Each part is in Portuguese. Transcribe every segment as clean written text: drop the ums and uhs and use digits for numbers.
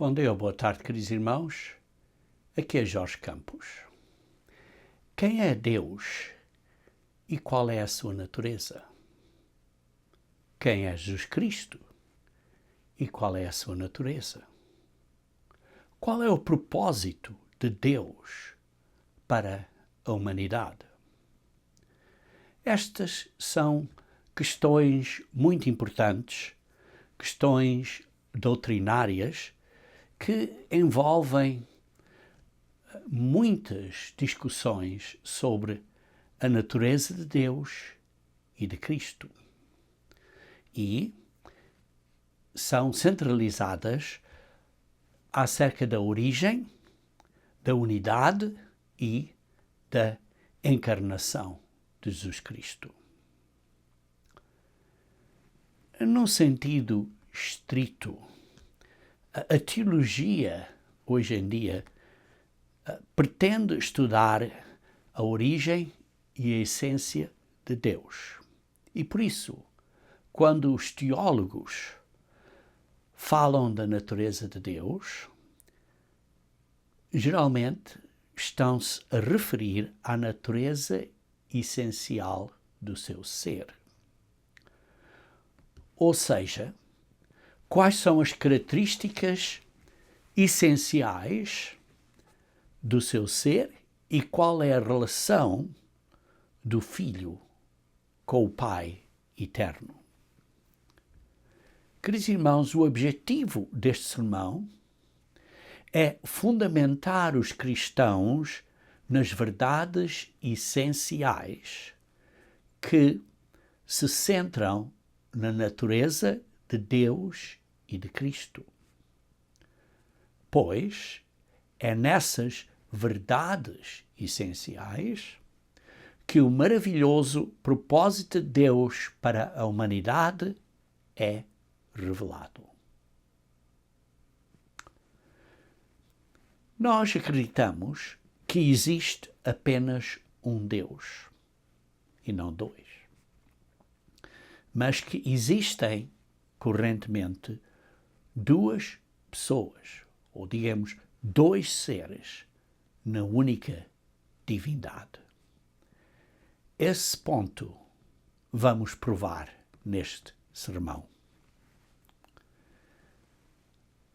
Bom dia ou boa tarde, queridos irmãos. Aqui é Jorge Campos. Quem é Deus e qual é a sua natureza? Quem é Jesus Cristo e qual é a sua natureza? Qual é o propósito de Deus para a humanidade? Estas são questões muito importantes, questões doutrinárias que envolvem muitas discussões sobre a natureza de Deus e de Cristo. E são centralizadas acerca da origem, da unidade e da encarnação de Jesus Cristo. Num sentido estrito, a teologia, hoje em dia, pretende estudar a origem e a essência de Deus. E por isso, quando os teólogos falam da natureza de Deus, geralmente estão-se a referir à natureza essencial do seu ser. Ou seja, quais são as características essenciais do seu ser e qual é a relação do Filho com o Pai eterno. Queridos irmãos, o objetivo deste sermão é fundamentar os cristãos nas verdades essenciais que se centram na natureza de Deus e de Cristo. Pois é nessas verdades essenciais que o maravilhoso propósito de Deus para a humanidade é revelado. Nós acreditamos que existe apenas um Deus e não dois, mas que existem correntemente duas pessoas, ou digamos, dois seres na única divindade. Esse ponto vamos provar neste sermão.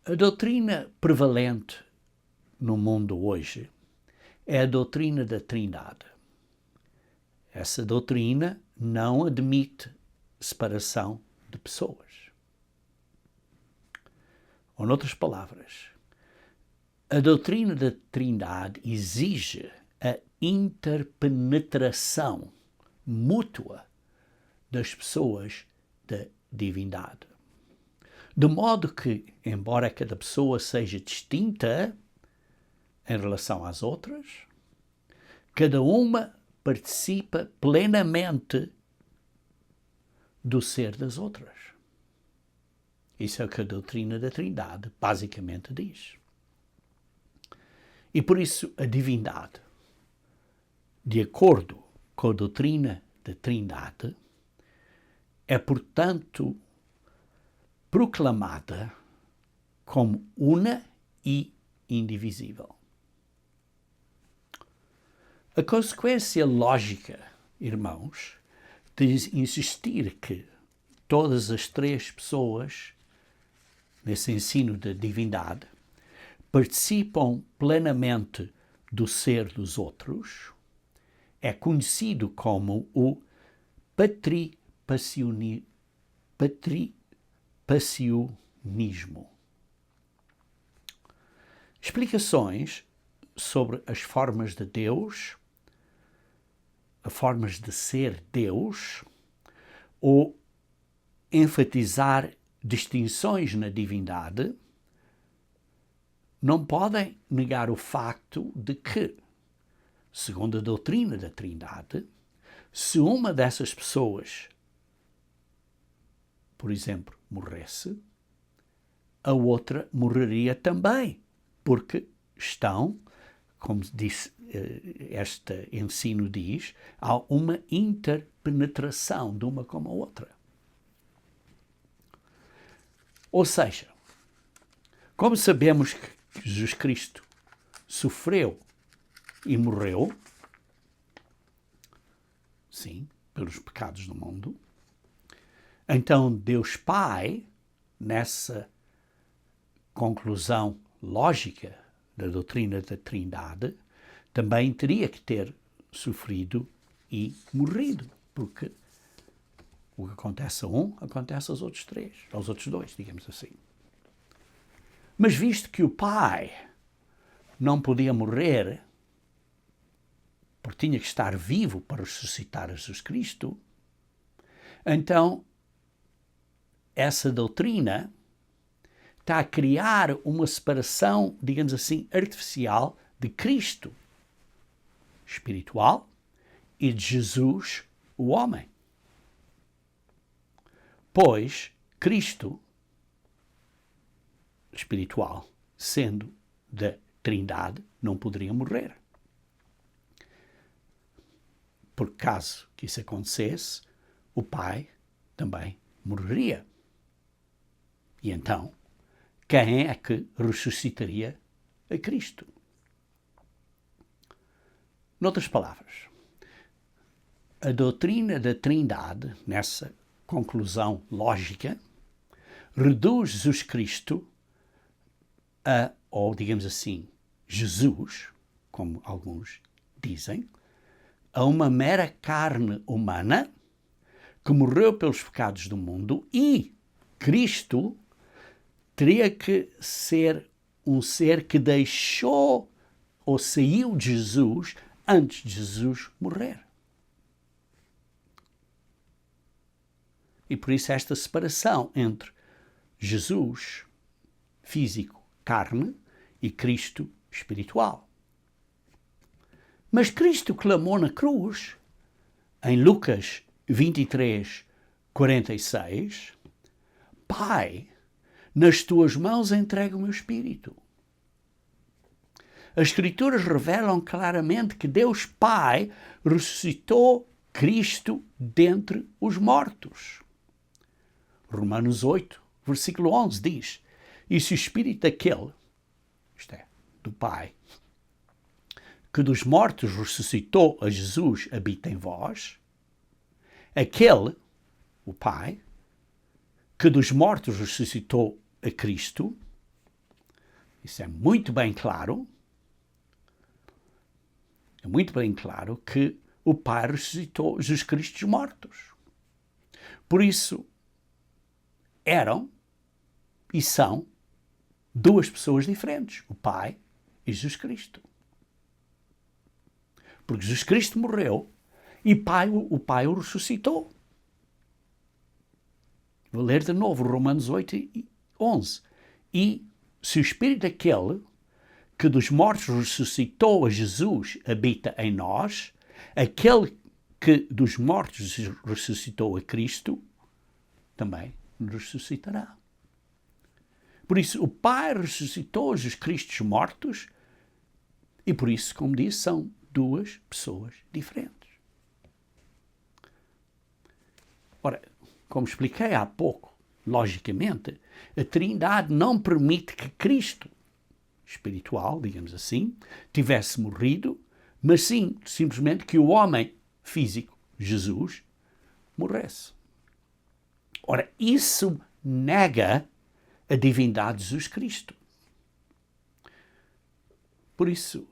A doutrina prevalente no mundo hoje é a doutrina da Trindade. Essa doutrina não admite separação de pessoas. Ou, noutras palavras, a doutrina da Trindade exige a interpenetração mútua das pessoas da divindade. De modo que, embora cada pessoa seja distinta em relação às outras, cada uma participa plenamente do ser das outras. Isso é o que a doutrina da Trindade basicamente diz. E por isso a divindade, de acordo com a doutrina da Trindade, é, portanto, proclamada como una e indivisível. A consequência lógica, irmãos, de insistir que todas as três pessoas, nesse ensino da divindade, participam plenamente do ser dos outros, é conhecido como o patripassionismo. Explicações sobre as formas de Deus, as formas de ser Deus, ou enfatizar distinções na divindade, não podem negar o facto de que, segundo a doutrina da Trindade, se uma dessas pessoas, por exemplo, morresse, a outra morreria também, porque estão, como disse, este ensino diz, há uma interpenetração de uma com a outra. Ou seja, Como sabemos que Jesus Cristo sofreu e morreu, sim, pelos pecados do mundo, então Deus Pai, nessa conclusão lógica da doutrina da Trindade, também teria que ter sofrido e morrido, porque o que acontece a um, acontece aos outros três, aos outros dois, digamos assim. Mas visto que o Pai não podia morrer, porque tinha que estar vivo para ressuscitar Jesus Cristo, então essa doutrina está a criar uma separação, digamos assim, artificial de Cristo espiritual e de Jesus, o homem. Pois Cristo espiritual, sendo da Trindade, não poderia morrer. Por caso que isso acontecesse, o Pai também morreria. E então, quem é que ressuscitaria a Cristo? Noutras palavras, a doutrina da Trindade, nessa conclusão lógica, reduz Jesus Cristo a, ou digamos assim, Jesus, como alguns dizem, a uma mera carne humana que morreu pelos pecados do mundo, e Cristo teria que ser um ser que deixou ou saiu de Jesus antes de Jesus morrer. E por isso esta separação entre Jesus físico, carne, e Cristo espiritual. Mas Cristo clamou na cruz, em Lucas 23, 46, Pai, nas tuas mãos entrego o meu espírito. As Escrituras revelam claramente que Deus Pai ressuscitou Cristo dentre os mortos. Romanos 8, versículo 11 diz: e se o Espírito daquele, isto é, do Pai, que dos mortos ressuscitou a Jesus habita em vós, aquele, o Pai, que dos mortos ressuscitou a Cristo, isso é muito bem claro que o Pai ressuscitou Jesus Cristo dos mortos. Por isso, eram e são duas pessoas diferentes, o Pai e Jesus Cristo. Porque Jesus Cristo morreu e o Pai o ressuscitou. Vou ler de novo Romanos 8 e 11. E se o Espírito daquele que dos mortos ressuscitou a Jesus habita em nós, aquele que dos mortos ressuscitou a Cristo também nos ressuscitará. Por isso, o Pai ressuscitou Jesus Cristo dos mortos e por isso, como disse, são duas pessoas diferentes. Ora, como expliquei há pouco, logicamente, a Trindade não permite que Cristo espiritual, digamos assim, tivesse morrido, mas sim, simplesmente, que o homem físico, Jesus, morresse. Ora, isso nega a divindade de Jesus Cristo. Por isso,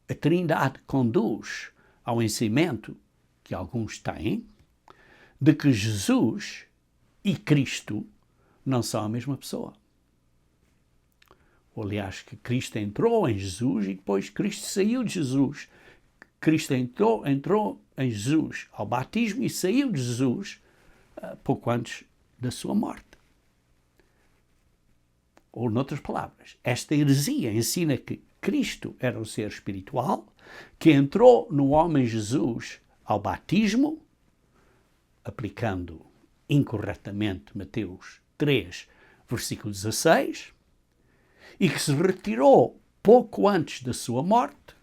a Trindade conduz ao ensinamento que alguns têm de que Jesus e Cristo não são a mesma pessoa. Ou, aliás, que Cristo entrou em Jesus e depois Cristo saiu de Jesus. Cristo entrou em Jesus ao batismo e saiu de Jesus pouco antes da sua morte. Ou, noutras palavras, esta heresia ensina que Cristo era um ser espiritual que entrou no homem Jesus ao batismo, aplicando incorretamente Mateus 3, versículo 16, e que se retirou pouco antes da sua morte,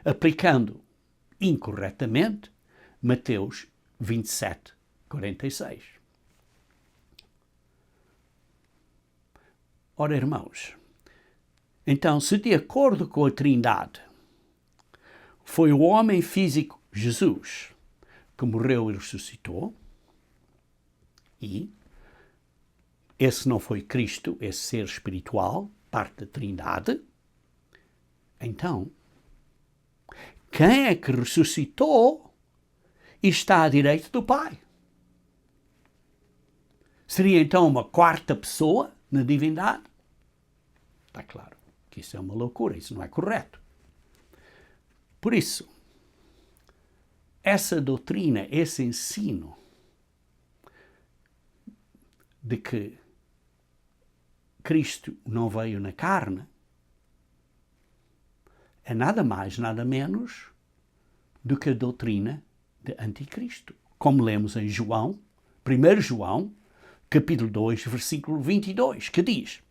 aplicando incorretamente Mateus 27, 46. Ora, irmãos, Então, se de acordo com a Trindade, foi o homem físico Jesus que morreu e ressuscitou, e esse não foi Cristo, esse ser espiritual, parte da Trindade, então, quem é que ressuscitou e está à direita do Pai? Seria então uma quarta pessoa na divindade? Está claro que isso é uma loucura, isso não é correto. Por isso, essa doutrina, esse ensino de que Cristo não veio na carne, é nada mais, nada menos do que a doutrina de anticristo. Como lemos em João, 1 João, capítulo 2, versículo 22, que diz: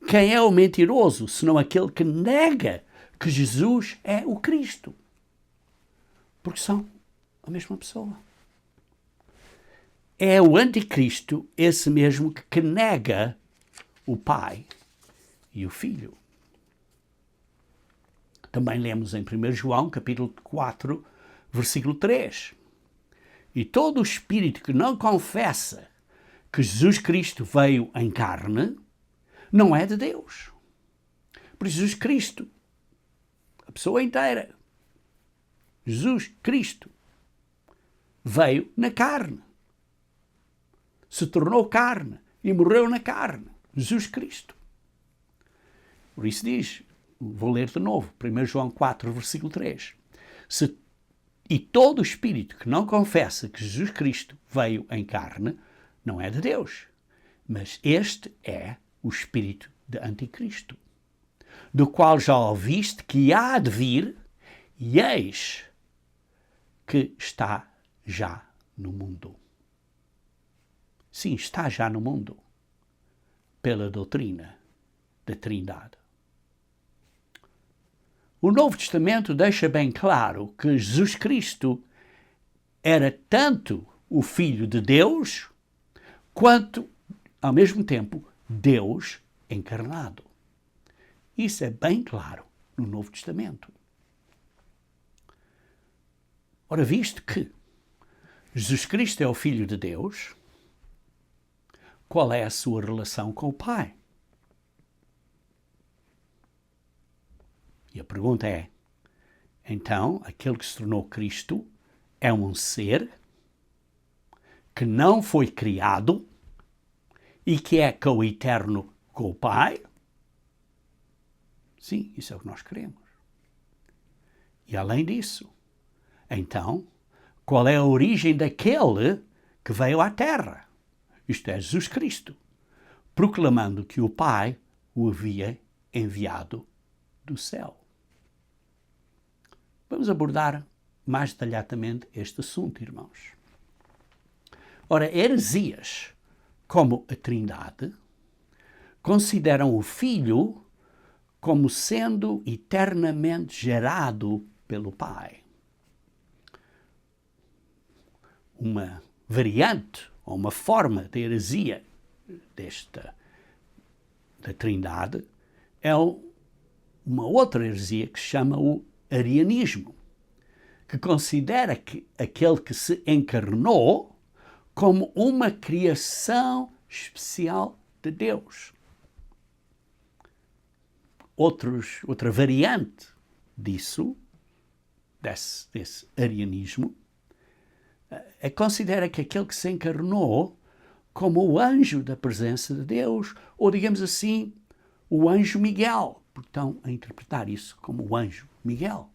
quem é o mentiroso, senão aquele que nega que Jesus é o Cristo? Porque são a mesma pessoa. É o anticristo esse mesmo que nega o Pai e o Filho. Também lemos em 1 João, capítulo 4, versículo 3. E todo o espírito que não confessa que Jesus Cristo veio em carne, não é de Deus. Por Jesus Cristo, a pessoa inteira, Jesus Cristo, veio na carne. Se tornou carne e morreu na carne. Jesus Cristo. Por isso diz, vou ler de novo, 1 João 4, versículo 3. E todo espírito que não confessa que Jesus Cristo veio em carne, não é de Deus. Mas este é o espírito de anticristo, do qual já ouviste que há de vir, e eis que está já no mundo. Sim, está já no mundo, pela doutrina da Trindade. O Novo Testamento deixa bem claro que Jesus Cristo era tanto o Filho de Deus, quanto, ao mesmo tempo, Deus encarnado. Isso é bem claro no Novo Testamento. Ora, visto que Jesus Cristo é o Filho de Deus, qual é a sua relação com o Pai? E a pergunta é, então, aquele que se tornou Cristo é um ser que não foi criado e que é coeterno com o Pai? Sim, isso é o que nós queremos. E além disso, então, qual é a origem daquele que veio à Terra? Isto é, Jesus Cristo, proclamando que o Pai o havia enviado do céu. Vamos abordar mais detalhadamente este assunto, irmãos. Ora, heresias como a Trindade consideram o Filho como sendo eternamente gerado pelo Pai. Uma variante ou uma forma de heresia da Trindade é uma outra heresia que se chama o arianismo, que considera que aquele que se encarnou como uma criação especial de Deus. Outra variante disso, desse arianismo, considera que aquele que se encarnou como o anjo da presença de Deus, ou digamos assim, o anjo Miguel, porque estão a interpretar isso como o anjo Miguel.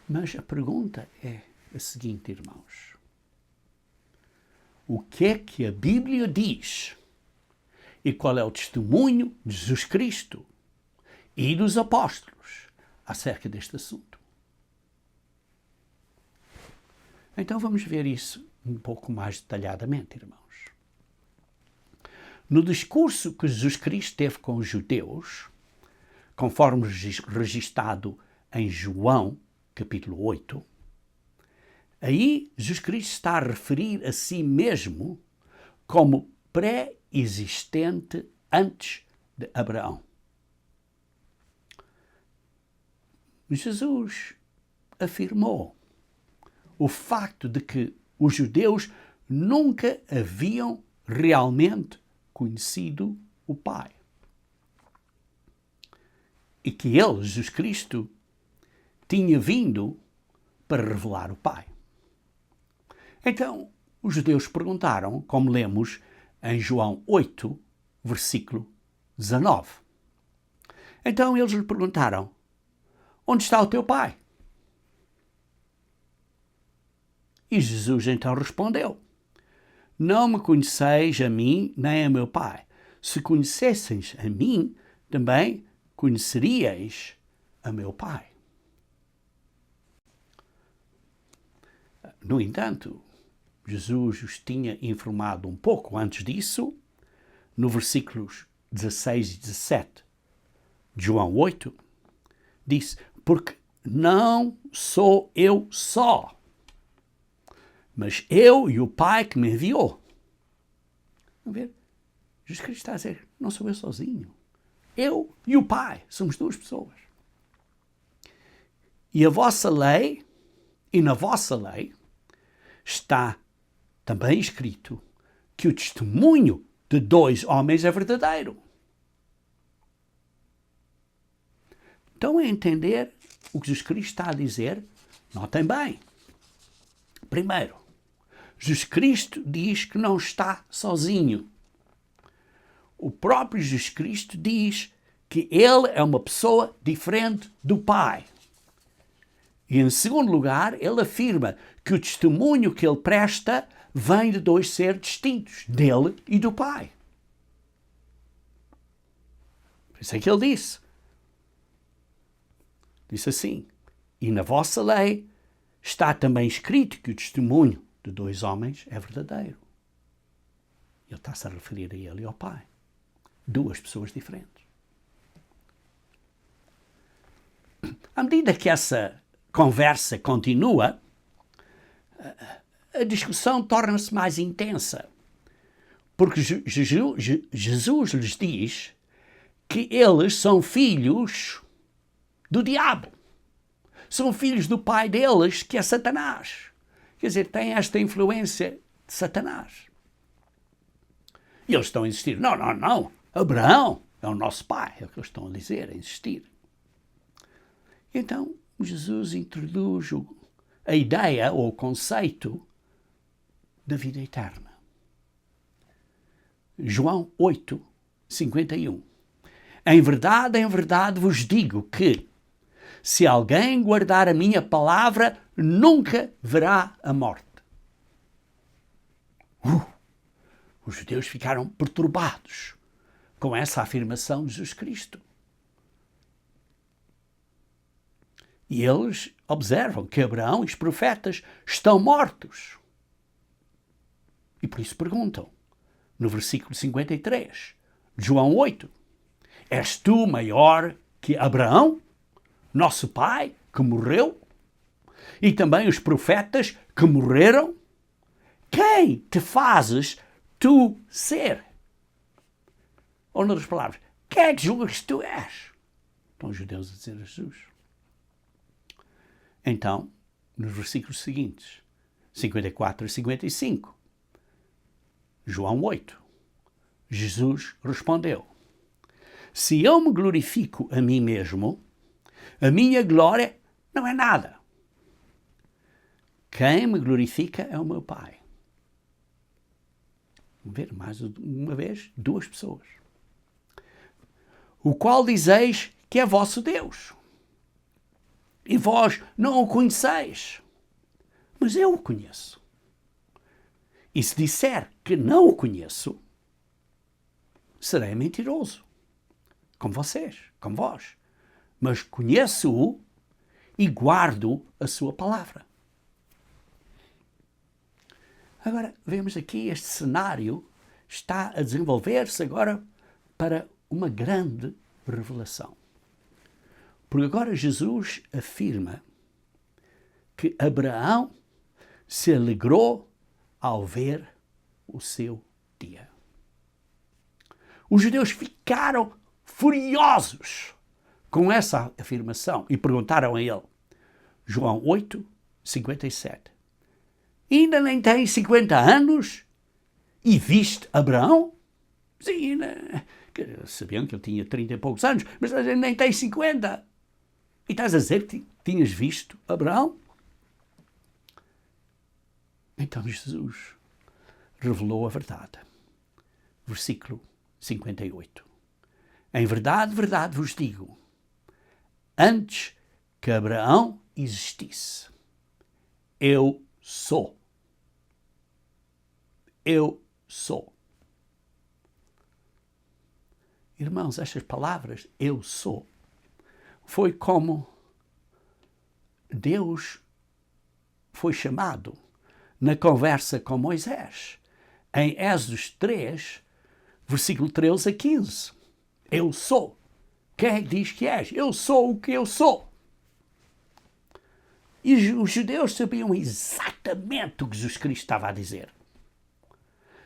Mas a pergunta é a seguinte, irmãos. O que é que a Bíblia diz? E qual é o testemunho de Jesus Cristo e dos apóstolos acerca deste assunto? Então vamos ver isso um pouco mais detalhadamente, irmãos. No discurso que Jesus Cristo teve com os judeus, conforme registado em João, capítulo 8, aí Jesus Cristo está a referir a si mesmo como pré-existente antes de Abraão. Jesus afirmou o facto de que os judeus nunca haviam realmente conhecido o Pai. E que ele, Jesus Cristo, tinha vindo para revelar o Pai. Então, os judeus perguntaram, como lemos em João 8, versículo 19. Então eles lhe perguntaram: onde está o teu Pai? E Jesus então respondeu: não me conheceis a mim nem a meu Pai. Se conhecesseis a mim, também conheceríeis a meu Pai. No entanto, Jesus os tinha informado um pouco antes disso, no versículos 16 e 17 de João 8, disse: porque não sou eu só, mas eu e o Pai que me enviou. Vamos ver? Jesus Cristo está a dizer: não sou eu sozinho. Eu e o Pai somos duas pessoas. E a vossa lei, e na vossa lei, está também escrito que o testemunho de dois homens é verdadeiro. Estão a entender o que Jesus Cristo está a dizer? Notem bem. Primeiro, Jesus Cristo diz que não está sozinho. O próprio Jesus Cristo diz que ele é uma pessoa diferente do Pai. E em segundo lugar, ele afirma que o testemunho que ele presta vem de dois seres distintos, dele e do Pai. Por isso é que ele disse assim: e na vossa lei está também escrito que o testemunho de dois homens é verdadeiro. Ele está-se a referir a ele e ao Pai. Duas pessoas diferentes. À medida que essa conversa continua, a discussão torna-se mais intensa. Porque Jesus lhes diz que eles são filhos do diabo. São filhos do pai deles, que é Satanás. Quer dizer, têm esta influência de Satanás. E eles estão a insistir: não. Abraão é o nosso pai. É o que eles estão a dizer, a insistir. Então, Jesus introduz a ideia ou o conceito da vida eterna. João 8, 51. Em verdade vos digo que, se alguém guardar a minha palavra, nunca verá a morte. Os judeus ficaram perturbados com essa afirmação de Jesus Cristo. E eles observam que Abraão e os profetas estão mortos. E por isso perguntam, no versículo 53 de João 8, és tu maior que Abraão, nosso pai, que morreu? E também os profetas que morreram? Quem te fazes tu ser? Ou, noutras palavras, quem é que julgas que tu és? Estão os judeus a dizer a Jesus. Então, nos versículos seguintes, 54 e 55, João 8, Jesus respondeu: se eu me glorifico a mim mesmo, a minha glória não é nada. Quem me glorifica é o meu Pai. Vamos ver mais uma vez, duas pessoas. O qual dizeis que é vosso Deus. E vós não o conheceis. Mas eu o conheço. E se disser que não o conheço, serei mentiroso. Como vocês, como vós. Mas conheço-o e guardo a sua palavra. Agora, vemos aqui este cenário está a desenvolver-se agora para uma grande revelação. Porque agora Jesus afirma que Abraão se alegrou ao ver o seu dia. Os judeus ficaram furiosos com essa afirmação e perguntaram a ele, João 8, 57, ainda nem tem 50 anos e viste Abraão? Sim, sabiam que ele tinha 30 e poucos anos, mas ele nem tem 50. E estás a dizer que tinhas visto Abraão? Então Jesus revelou a verdade. Versículo 58. Em verdade, verdade vos digo, antes que Abraão existisse, eu sou. Eu sou. Irmãos, estas palavras, eu sou, foi como Deus foi chamado na conversa com Moisés, em Êxodo 3, versículo 13 a 15. Eu sou. Quem é que diz que és? Eu sou o que eu sou. E os judeus sabiam exatamente o que Jesus Cristo estava a dizer.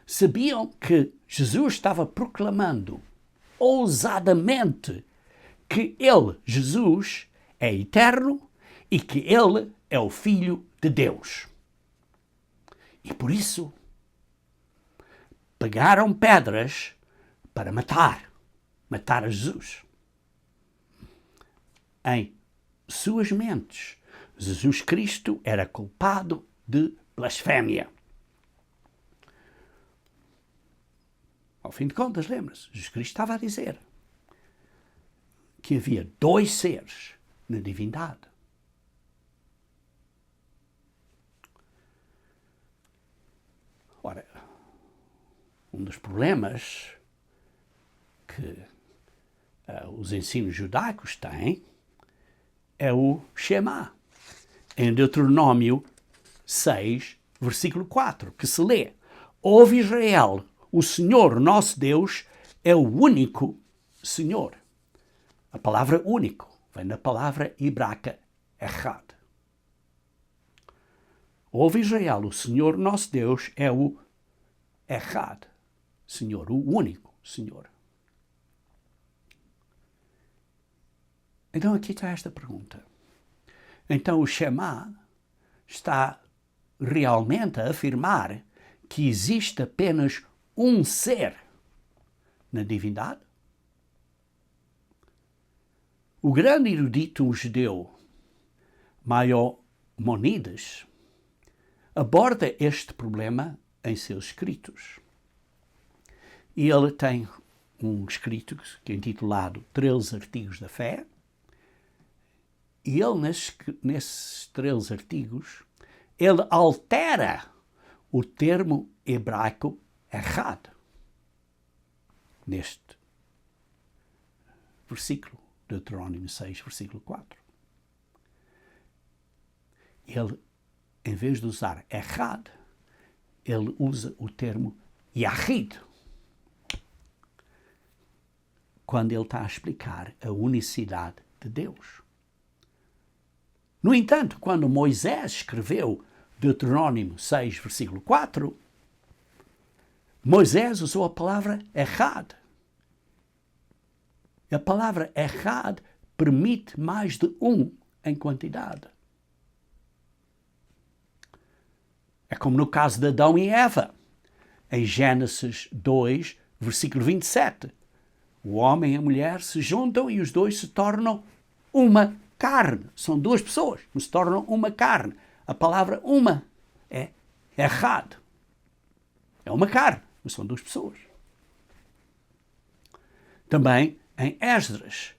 Sabiam que Jesus estava proclamando ousadamente que ele, Jesus, é eterno e que ele é o Filho de Deus. E por isso pegaram pedras para matar a Jesus. Em suas mentes, Jesus Cristo era culpado de blasfémia. Ao fim de contas, lembra-se, Jesus Cristo estava a dizer que havia dois seres na divindade. Ora, um dos problemas que os ensinos judaicos têm é o Shema, em Deuteronômio 6, versículo 4, que se lê: Ouve Israel, o Senhor nosso Deus é o único Senhor. A palavra único vem da palavra hebraica echad. Ouve Israel, o Senhor nosso Deus é o echad, Senhor, o único Senhor. Então aqui está esta pergunta. Então o Shema está realmente a afirmar que existe apenas um ser na divindade? O grande erudito judeu Maimonides aborda este problema em seus escritos. E ele tem um escrito que é intitulado 13 Artigos da Fé. E ele, nesses 13 artigos, ele altera o termo hebraico echad neste versículo, Deuteronômio 6, versículo 4. Ele, em vez de usar echad, ele usa o termo yahid, quando ele está a explicar a unicidade de Deus. No entanto, quando Moisés escreveu Deuteronômio 6, versículo 4, Moisés usou a palavra echad. A palavra echad permite mais de um em quantidade. É como no caso de Adão e Eva, em Gênesis 2, versículo 27. O homem e a mulher se juntam e os dois se tornam uma carne. São duas pessoas, mas se tornam uma carne. A palavra uma é echad. É uma carne, mas são duas pessoas. Também em Esdras,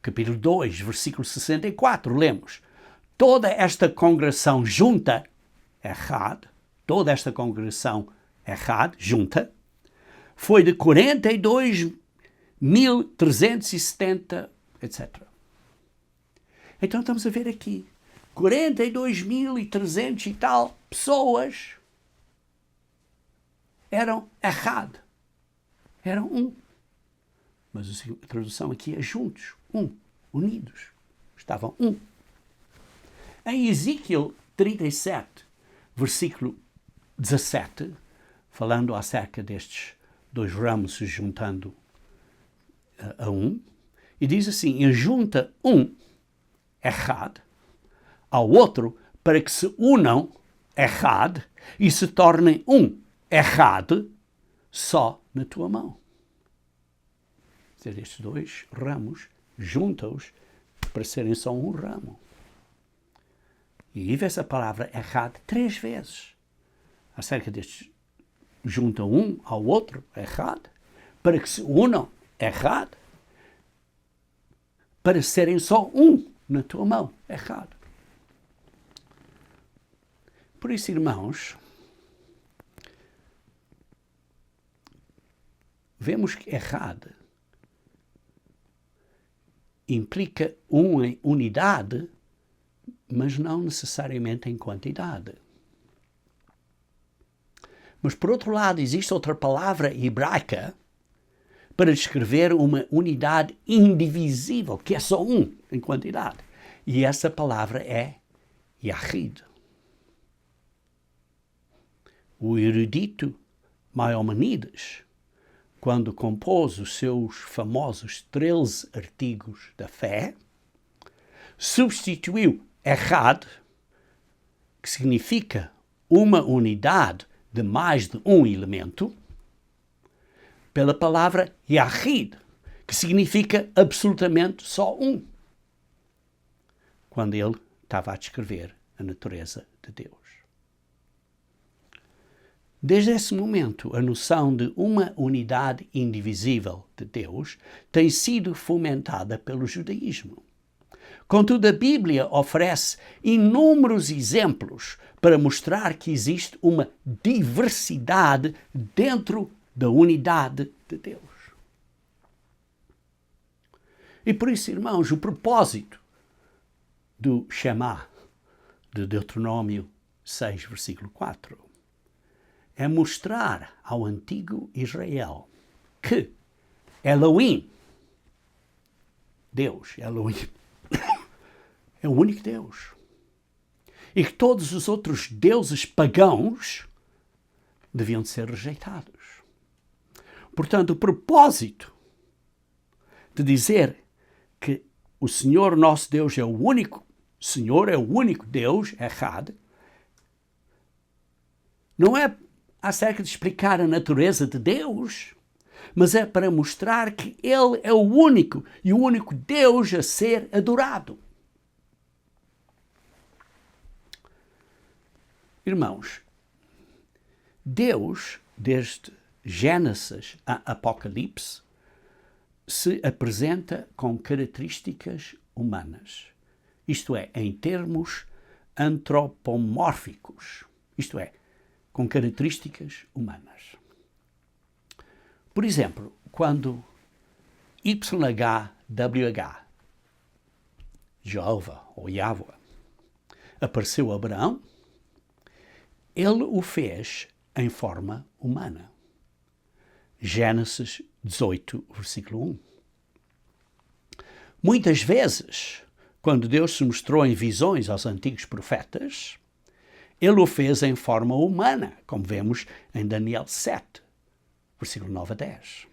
capítulo 2, versículo 64, lemos: toda esta congregação junta, echad, toda esta congregação echad, junta, foi de 42.370, etc. Então estamos a ver aqui 42.300 e tal pessoas eram echad, eram um. Mas a tradução aqui é juntos, um, unidos, estavam um. Em Ezequiel 37, versículo 17, falando acerca destes dois ramos se juntando a um, E diz assim, e junta um, Echad, ao outro, para que se unam, Echad, e se tornem um, Echad, só na tua mão. Quer dizer, estes dois ramos, junta-os para serem só um ramo. E aí vê-se a palavra Echad 3 vezes. Acerca destes, junta um ao outro, Echad, para que se unam, Echad, para serem só um na tua mão, Echad. Por isso, irmãos, vemos que Echad implica em unidade, mas não necessariamente em quantidade. Mas, por outro lado, existe outra palavra hebraica para descrever uma unidade indivisível, que é só um em quantidade. E essa palavra é Yahid. O erudito Maimonides, quando compôs os seus famosos 13 artigos da fé, substituiu Echad, que significa uma unidade de mais de um elemento, pela palavra Yahid, que significa absolutamente só um, quando ele estava a descrever a natureza de Deus. Desde esse momento, a noção de uma unidade indivisível de Deus tem sido fomentada pelo judaísmo. Contudo, a Bíblia oferece inúmeros exemplos para mostrar que existe uma diversidade dentro da unidade de Deus. E por isso, irmãos, o propósito do Shema, de Deuteronômio 6, versículo 4, é mostrar ao antigo Israel que Elohim, Deus, Elohim, é o único Deus. E que todos os outros deuses pagãos deviam ser rejeitados. Portanto, o propósito de dizer que o Senhor nosso Deus é o único Senhor, é o único Deus, Echad, não é acerca de explicar a natureza de Deus, mas é para mostrar que Ele é o único e o único Deus a ser adorado. Irmãos, Deus, desde Gênesis a Apocalipse, se apresenta com características humanas, isto é, em termos antropomórficos, isto é, com características humanas. Por exemplo, quando YHWH, Jeová ou Yahweh, apareceu a Abraão, ele o fez em forma humana. Gênesis 18, versículo 1. Muitas vezes, quando Deus se mostrou em visões aos antigos profetas, ele o fez em forma humana, como vemos em Daniel 7, versículo 9 a 10.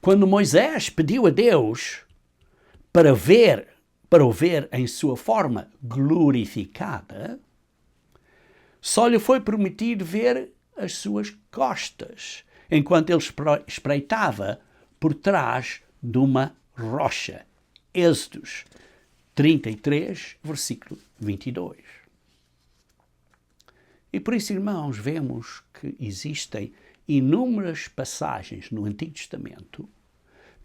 Quando Moisés pediu a Deus para o ver em sua forma glorificada, só lhe foi permitido ver as suas costas, enquanto ele espreitava por trás de uma rocha. Êxodos 33, versículo 22. E por isso, irmãos, vemos que existem inúmeras passagens no Antigo Testamento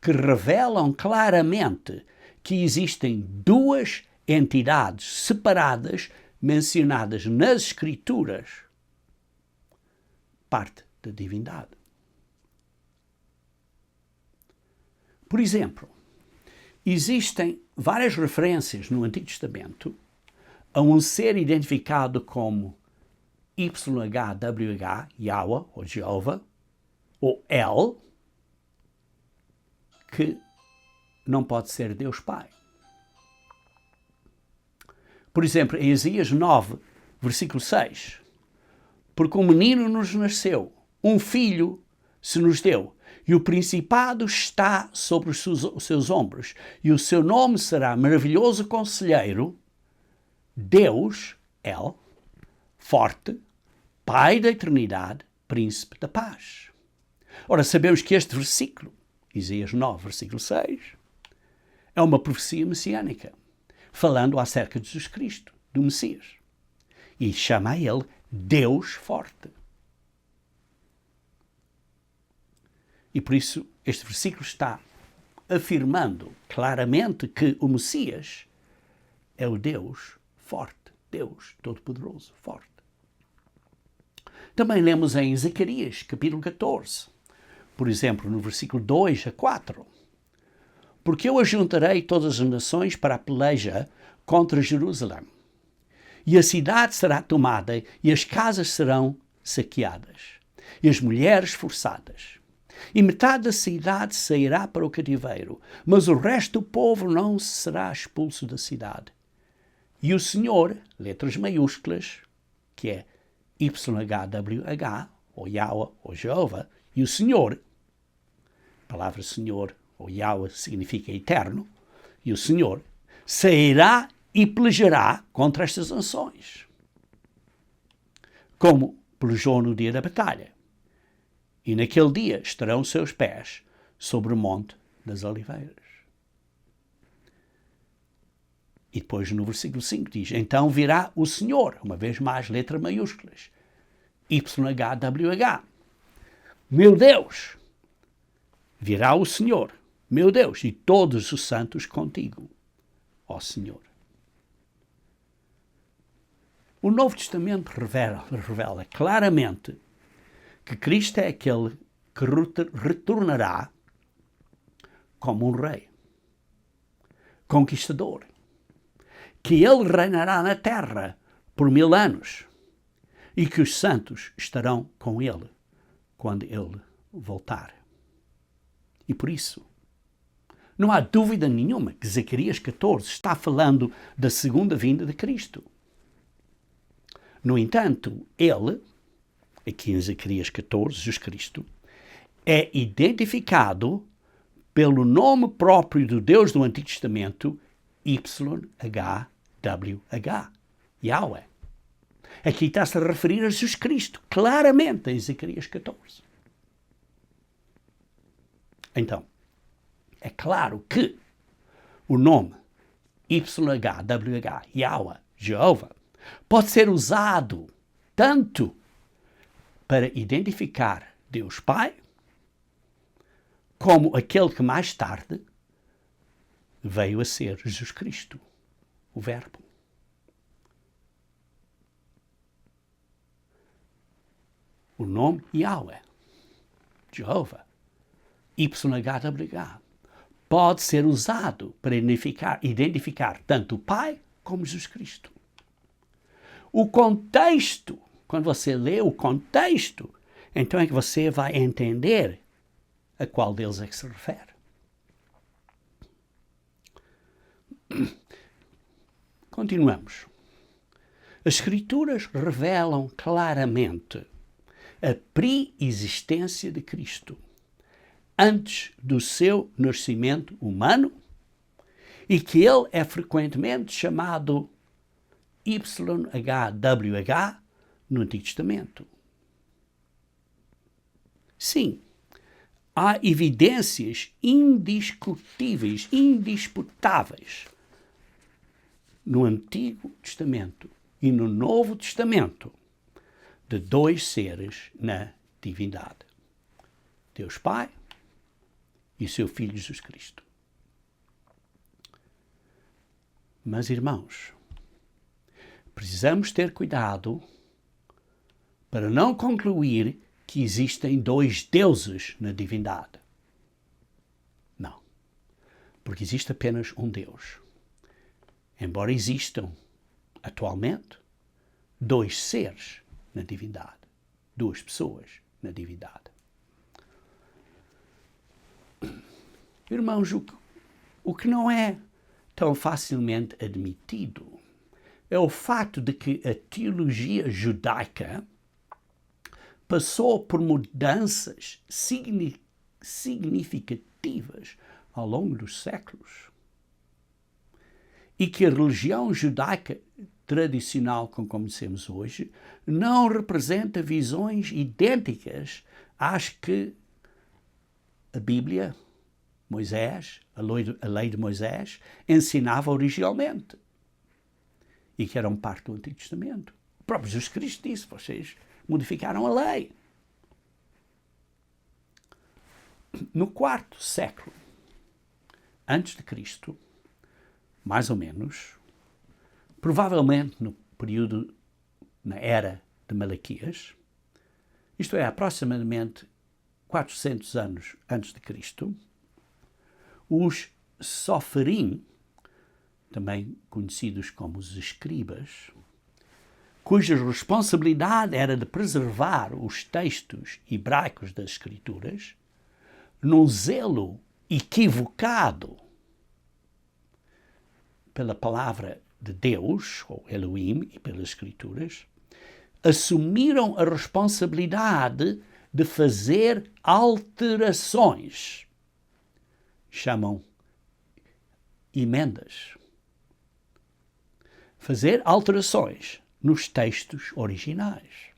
que revelam claramente que existem duas entidades separadas mencionadas nas Escrituras, parte da divindade. Por exemplo, existem várias referências no Antigo Testamento a um ser identificado como YHWH, Yahweh, ou Jeová, ou El, que não pode ser Deus Pai. Por exemplo, em Isaías 9, versículo 6, porque um menino nos nasceu, um filho se nos deu, e o principado está sobre os seus ombros, e o seu nome será Maravilhoso Conselheiro, Deus, El, Forte, Pai da Eternidade, Príncipe da Paz. Ora, sabemos que este versículo, Isaías 9, versículo 6, é uma profecia messiânica, falando acerca de Jesus Cristo, do Messias. E chama a ele Deus Forte. E por isso este versículo está afirmando claramente que o Messias é o Deus forte, Deus Todo-Poderoso, forte. Também lemos em Zacarias, capítulo 14, por exemplo, no versículo 2 a 4. Porque eu ajuntarei todas as nações para a peleja contra Jerusalém. E a cidade será tomada, e as casas serão saqueadas, e as mulheres forçadas. E metade da cidade sairá para o cativeiro, mas o resto do povo não será expulso da cidade. E o Senhor, letras maiúsculas, que é YHWH, ou Yahweh, ou Jeová, e o Senhor, a palavra Senhor, ou Yahweh, significa eterno, e o Senhor sairá e pelejará contra estas nações, como pelejou no dia da batalha. E naquele dia estarão seus pés sobre o monte das oliveiras. E depois no versículo 5 diz, então virá o Senhor, uma vez mais letras maiúsculas, YHWH, meu Deus, virá o Senhor, meu Deus, e todos os santos contigo, ó Senhor. O Novo Testamento revela claramente que Cristo é aquele que retornará como um rei, conquistador, que ele reinará na terra por 1000 anos e que os santos estarão com ele quando ele voltar. E por isso, não há dúvida nenhuma que Zacarias 14 está falando da segunda vinda de Cristo. No entanto, ele, aqui em Zacarias 14, Jesus Cristo, é identificado pelo nome próprio do Deus do Antigo Testamento, YHWH, Yahweh. Aqui está-se a referir a Jesus Cristo, claramente em Zacarias 14. Então, é claro que o nome YHWH, Yahweh, Jeová, pode ser usado tanto para identificar Deus Pai, como aquele que mais tarde veio a ser Jesus Cristo, o Verbo. O nome Yahweh, Jeová, YHWH, pode ser usado para identificar tanto o Pai como Jesus Cristo. O contexto, quando você lê o contexto, então é que você vai entender a qual deles é que se refere. Continuamos. As Escrituras revelam claramente a pré-existência de Cristo antes do seu nascimento humano e que ele é frequentemente chamado YHWH no Antigo Testamento. Sim, há evidências indiscutíveis, indisputáveis no Antigo Testamento e no Novo Testamento de dois seres na divindade: Deus Pai e seu Filho Jesus Cristo. Mas, irmãos, precisamos ter cuidado para não concluir que existem dois deuses na divindade. Não. Porque existe apenas um Deus. Embora existam, atualmente, dois seres na divindade. Duas pessoas na divindade. Irmãos, o que não é tão facilmente admitido é o facto de que a teologia judaica passou por mudanças significativas ao longo dos séculos e que a religião judaica tradicional, como conhecemos hoje, não representa visões idênticas às que a Bíblia, Moisés, a lei de Moisés, ensinava originalmente e que eram parte do Antigo Testamento. O próprio Jesus Cristo disse: vocês modificaram a lei. No quarto século antes de Cristo, mais ou menos, provavelmente no período, na era de Malaquias, isto é, aproximadamente 400 anos antes de Cristo, os Soferim, também conhecidos como os escribas, cuja responsabilidade era de preservar os textos hebraicos das Escrituras, num zelo equivocado pela palavra de Deus, ou Elohim, e pelas Escrituras, assumiram a responsabilidade de fazer alterações. Chamam emendas. Fazer alterações nos textos originais,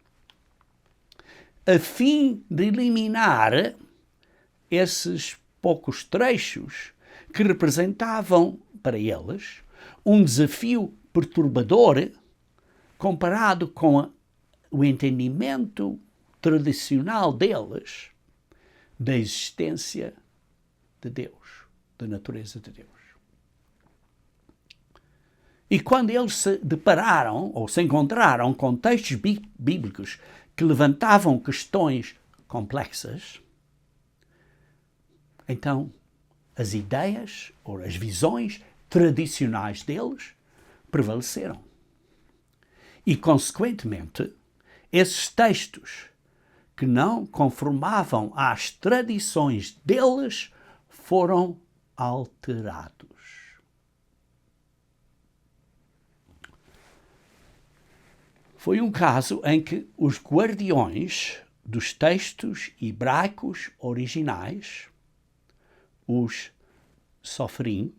a fim de eliminar esses poucos trechos que representavam para eles um desafio perturbador comparado com o entendimento tradicional deles da existência de Deus, da natureza de Deus. E quando eles se depararam ou se encontraram com textos bíblicos que levantavam questões complexas, então as ideias ou as visões tradicionais deles prevaleceram. E, consequentemente, esses textos que não conformavam às tradições deles foram alterados. Foi um caso em que os guardiões dos textos hebraicos originais, os Soferim,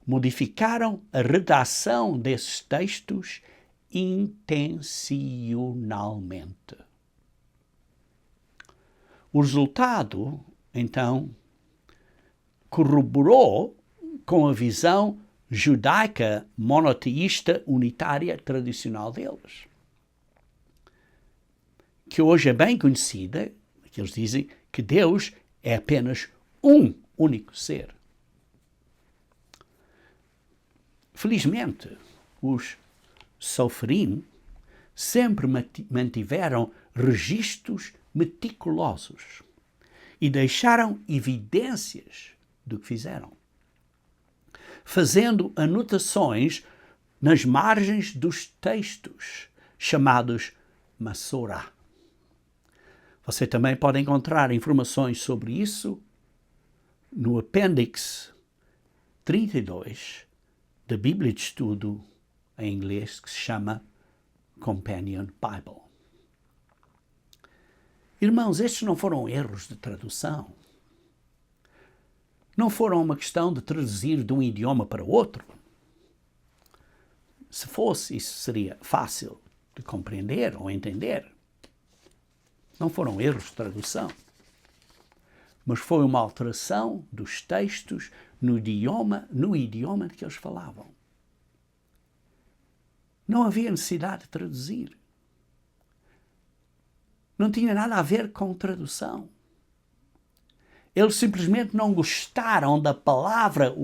modificaram a redação desses textos intencionalmente. O resultado, então, corroborou com a visão judaica monoteísta unitária tradicional deles, que hoje é bem conhecida, que eles dizem que Deus é apenas um único ser. Felizmente, os Soferim sempre mantiveram registros meticulosos e deixaram evidências do que fizeram, fazendo anotações nas margens dos textos, chamados Massorá. Você também pode encontrar informações sobre isso no apêndice 32 da Bíblia de Estudo em inglês, que se chama Companion Bible. Irmãos, estes não foram erros de tradução. Não foram uma questão de traduzir de um idioma para outro. Se fosse, isso seria fácil de compreender ou entender. Não foram erros de tradução. Mas foi uma alteração dos textos no idioma de que eles falavam. Não havia necessidade de traduzir. Não tinha nada a ver com tradução. Eles simplesmente não gostaram da palavra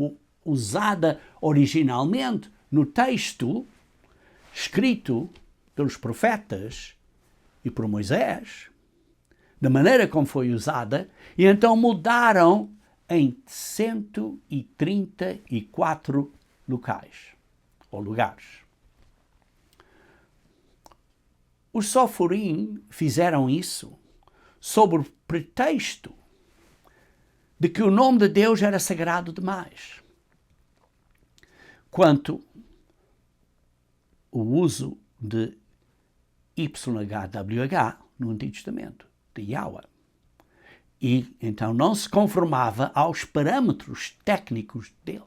usada originalmente no texto escrito pelos profetas e por Moisés, da maneira como foi usada, e então mudaram em 134 locais ou lugares. Os Soferim fizeram isso sob o pretexto de que o nome de Deus era sagrado demais, quanto o uso de YHWH no Antigo Testamento, de Yahweh. E então não se conformava aos parâmetros técnicos deles.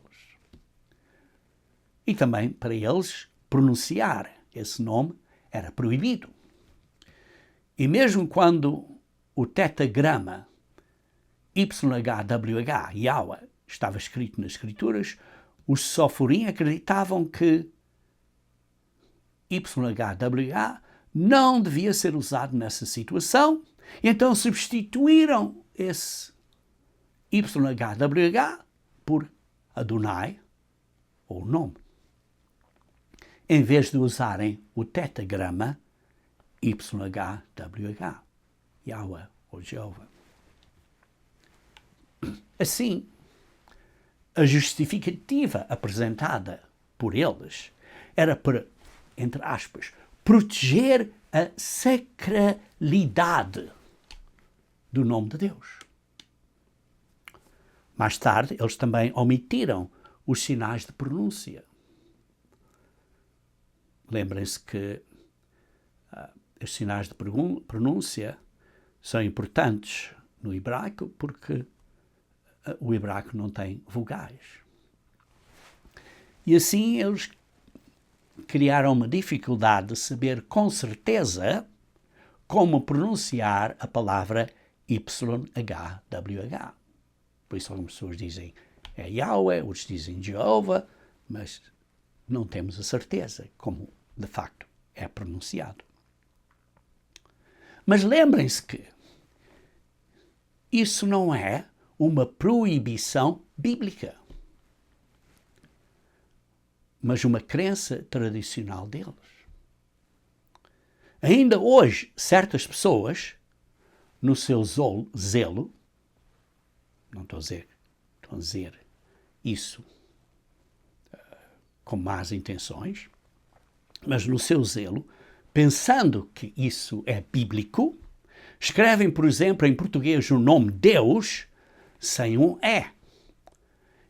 E também para eles pronunciar esse nome era proibido. E mesmo quando o tetagrama YHWH, Yahweh, estava escrito nas Escrituras, os Soforim acreditavam que YHWH não devia ser usado nessa situação, e então substituíram esse YHWH por Adonai, ou nome, em vez de usarem o tetagrama YHWH, Yahweh ou Jeová. Assim, a justificativa apresentada por eles era para, entre aspas, proteger a sacralidade do nome de Deus. Mais tarde, eles também omitiram os sinais de pronúncia. Lembrem-se que os sinais de pronúncia são importantes no hebraico porque o hebraico não tem vogais. E assim eles criaram uma dificuldade de saber com certeza como pronunciar a palavra YHWH. Por isso algumas pessoas dizem é Yahweh, outros dizem Jeová, mas não temos a certeza como de facto é pronunciado. Mas lembrem-se que isso não é uma proibição bíblica, mas uma crença tradicional deles. Ainda hoje, certas pessoas, no seu zelo, não estou a dizer isso com más intenções, mas no seu zelo, pensando que isso é bíblico, escrevem, por exemplo, em português o nome Deus sem um E.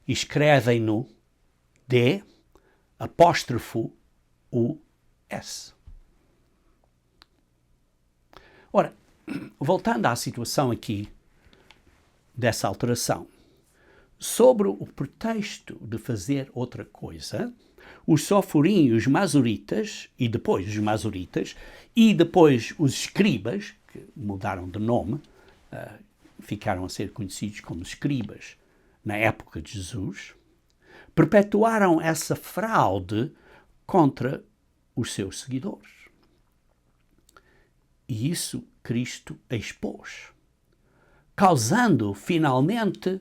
E escrevem-no D, apóstrofo, U-S. Ora, voltando à situação aqui dessa alteração, sobre o pretexto de fazer outra coisa, os Soforim, os Masoritas, e depois os Masoritas, e depois os escribas, que mudaram de nome, ficaram a ser conhecidos como escribas na época de Jesus, perpetuaram essa fraude contra os seus seguidores. E isso Cristo expôs, causando finalmente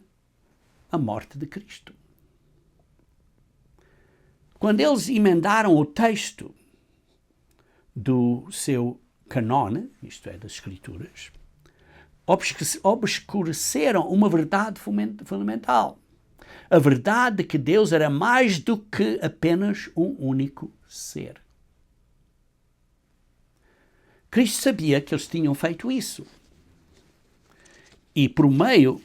a morte de Cristo. Quando eles emendaram o texto do seu canone, isto é, das Escrituras, obscureceram uma verdade fundamental. A verdade de que Deus era mais do que apenas um único ser. Cristo sabia que eles tinham feito isso. E por meio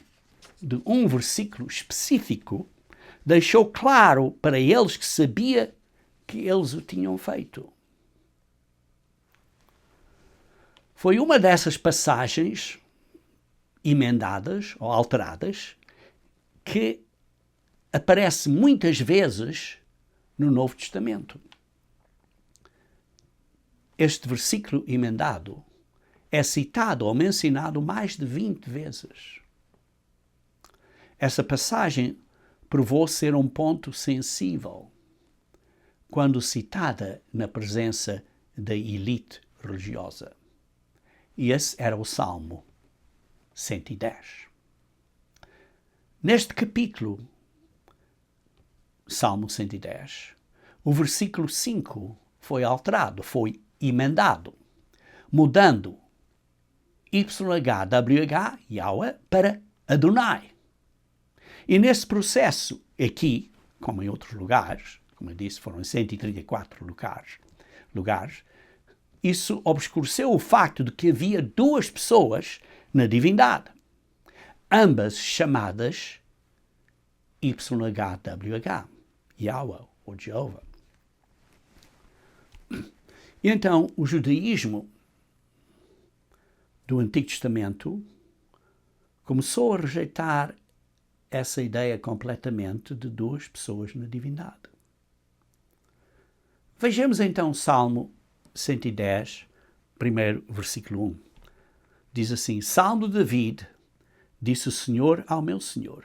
de um versículo específico, deixou claro para eles que sabia que eles o tinham feito. Foi uma dessas passagens emendadas ou alteradas que aparece muitas vezes no Novo Testamento. Este versículo emendado é citado ou mencionado mais de 20 vezes. Essa passagem provou ser um ponto sensível quando citada na presença da elite religiosa. E esse era o Salmo 110. Neste capítulo, Salmo 110, o versículo 5 foi alterado, foi emendado, mudando YHWH, Yahweh, para Adonai. E nesse processo, aqui, como em outros lugares, como eu disse, foram 134 lugares, isso obscureceu o facto de que havia duas pessoas na divindade, ambas chamadas YHWH, Yahweh ou Jeová. E então o judaísmo do Antigo Testamento começou a rejeitar essa ideia completamente de duas pessoas na divindade. Vejamos então o Salmo 110, primeiro versículo 1. Diz assim: Salmo de David, disse o Senhor ao meu Senhor: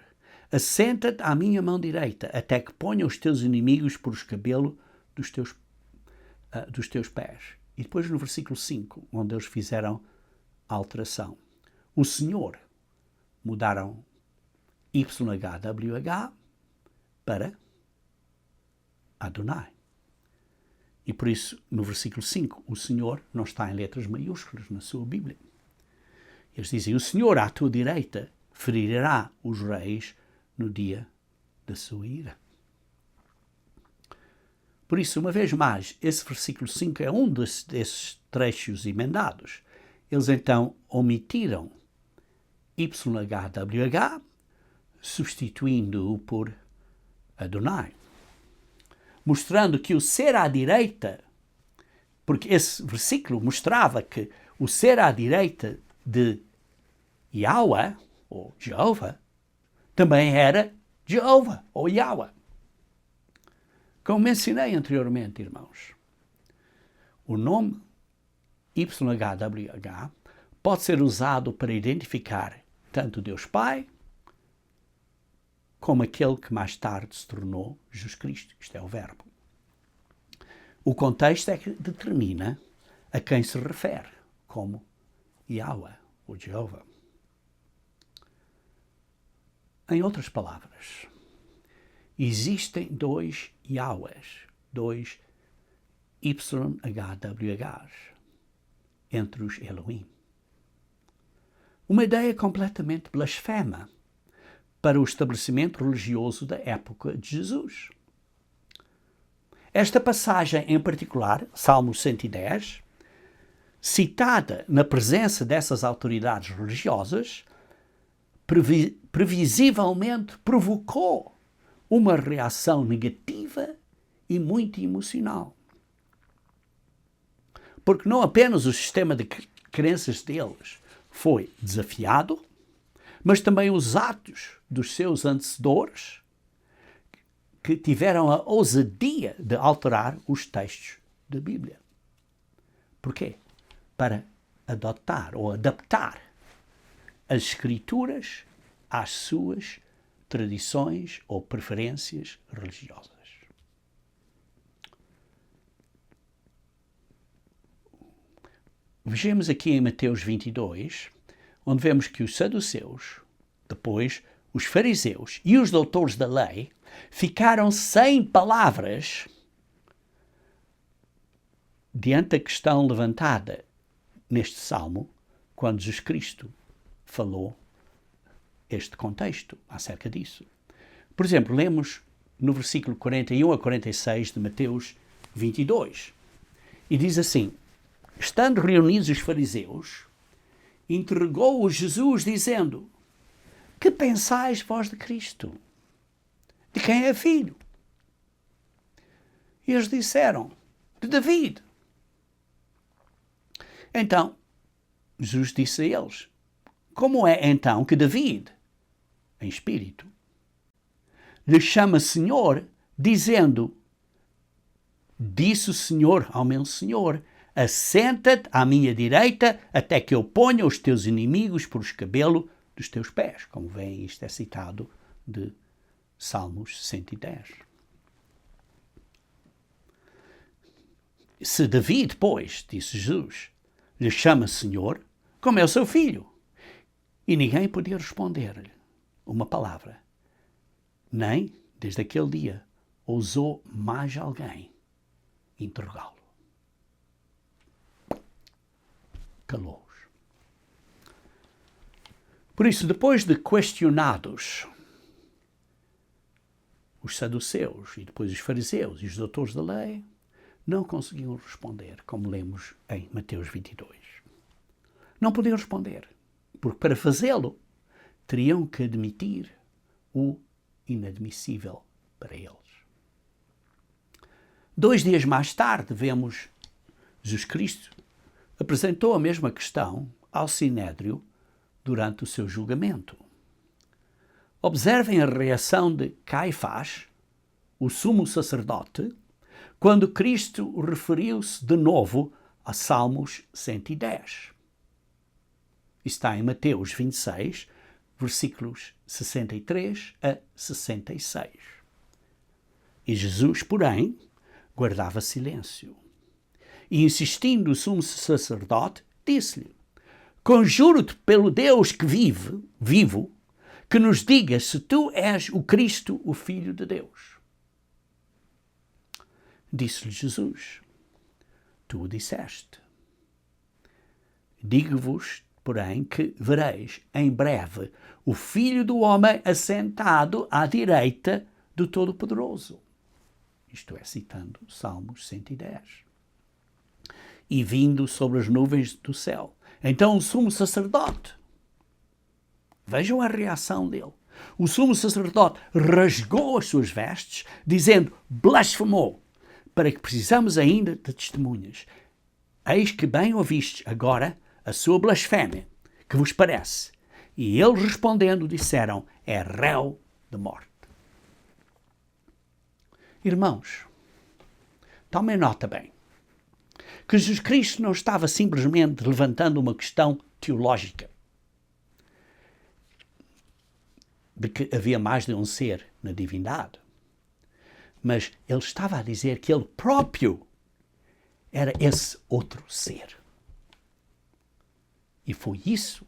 assenta-te à minha mão direita, até que ponha os teus inimigos por escabelo dos teus pés. E depois no versículo 5, onde eles fizeram a alteração. O Senhor, mudaram YHWH para Adonai. E por isso, no versículo 5, o Senhor não está em letras maiúsculas na sua Bíblia. Eles dizem: o Senhor à tua direita ferirá os reis no dia da sua ira. Por isso, uma vez mais, esse versículo 5 é um desses trechos emendados. Eles então omitiram YHWH, substituindo-o por Adonai. Mostrando que o ser à direita, porque esse versículo mostrava que o ser à direita de Yahweh, ou Jeová, também era Jeová, ou Yahweh. Como mencionei anteriormente, irmãos, o nome YHWH pode ser usado para identificar tanto Deus Pai como aquele que mais tarde se tornou Jesus Cristo. Isto é o verbo. O contexto é que determina a quem se refere como Yahweh, ou Jeová. Em outras palavras, existem dois Yahwehs, dois YHWHs entre os Elohim. Uma ideia completamente blasfema para o estabelecimento religioso da época de Jesus. Esta passagem em particular, Salmo 110, citada na presença dessas autoridades religiosas, previsivelmente provocou uma reação negativa e muito emocional. Porque não apenas o sistema de crenças deles foi desafiado, mas também os atos dos seus antecessores que tiveram a ousadia de alterar os textos da Bíblia. Porquê? Para adotar ou adaptar as Escrituras às suas tradições ou preferências religiosas. Vejamos aqui em Mateus 22, onde vemos que os saduceus, depois os fariseus e os doutores da lei ficaram sem palavras diante da questão levantada neste salmo, quando Jesus Cristo falou este contexto acerca disso. Por exemplo, lemos no versículo 41 a 46 de Mateus 22, e diz assim: estando reunidos os fariseus, interrogou-os Jesus, dizendo: que pensais vós de Cristo? De quem é filho? E eles disseram: de David. Então, Jesus disse a eles: como é então que David, em espírito, lhe chama Senhor, dizendo: disse o Senhor ao meu Senhor: assenta-te à minha direita até que eu ponha os teus inimigos por escabelo dos teus pés. Como vem, isto é citado de Salmos 110. Se David, pois, disse Jesus, lhe chama Senhor, como é o seu filho? E ninguém podia responder-lhe uma palavra. Nem, desde aquele dia, ousou mais alguém interrogá-lo. Calou-os. Por isso, depois de questionados os saduceus e depois os fariseus e os doutores da lei, não conseguiam responder, como lemos em Mateus 22. Não podiam responder, porque para fazê-lo teriam que admitir o inadmissível para eles. 2 dias mais tarde, vemos Jesus Cristo apresentou a mesma questão ao Sinédrio durante o seu julgamento. Observem a reação de Caifás, o sumo sacerdote, quando Cristo referiu-se de novo a Salmos 110. Está em Mateus 26, versículos 63 a 66. E Jesus, porém, guardava silêncio. E insistindo o sumo sacerdote, disse-lhe: conjuro-te pelo Deus que vivo, que nos digas se tu és o Cristo, o Filho de Deus. Disse-lhe Jesus: tu o disseste. Digo-vos, porém, que vereis em breve o Filho do Homem assentado à direita do Todo-Poderoso. Isto é, citando Salmos 110. E vindo sobre as nuvens do céu. Então o sumo sacerdote, vejam a reação dele. O sumo sacerdote rasgou as suas vestes, dizendo: blasfemou, para que precisamos ainda de testemunhas. Eis que bem ouvistes agora a sua blasfémia, que vos parece. E eles respondendo disseram: é réu de morte. Irmãos, tomem nota bem, que Jesus Cristo não estava simplesmente levantando uma questão teológica, de que havia mais de um ser na divindade, mas ele estava a dizer que ele próprio era esse outro ser. E foi isso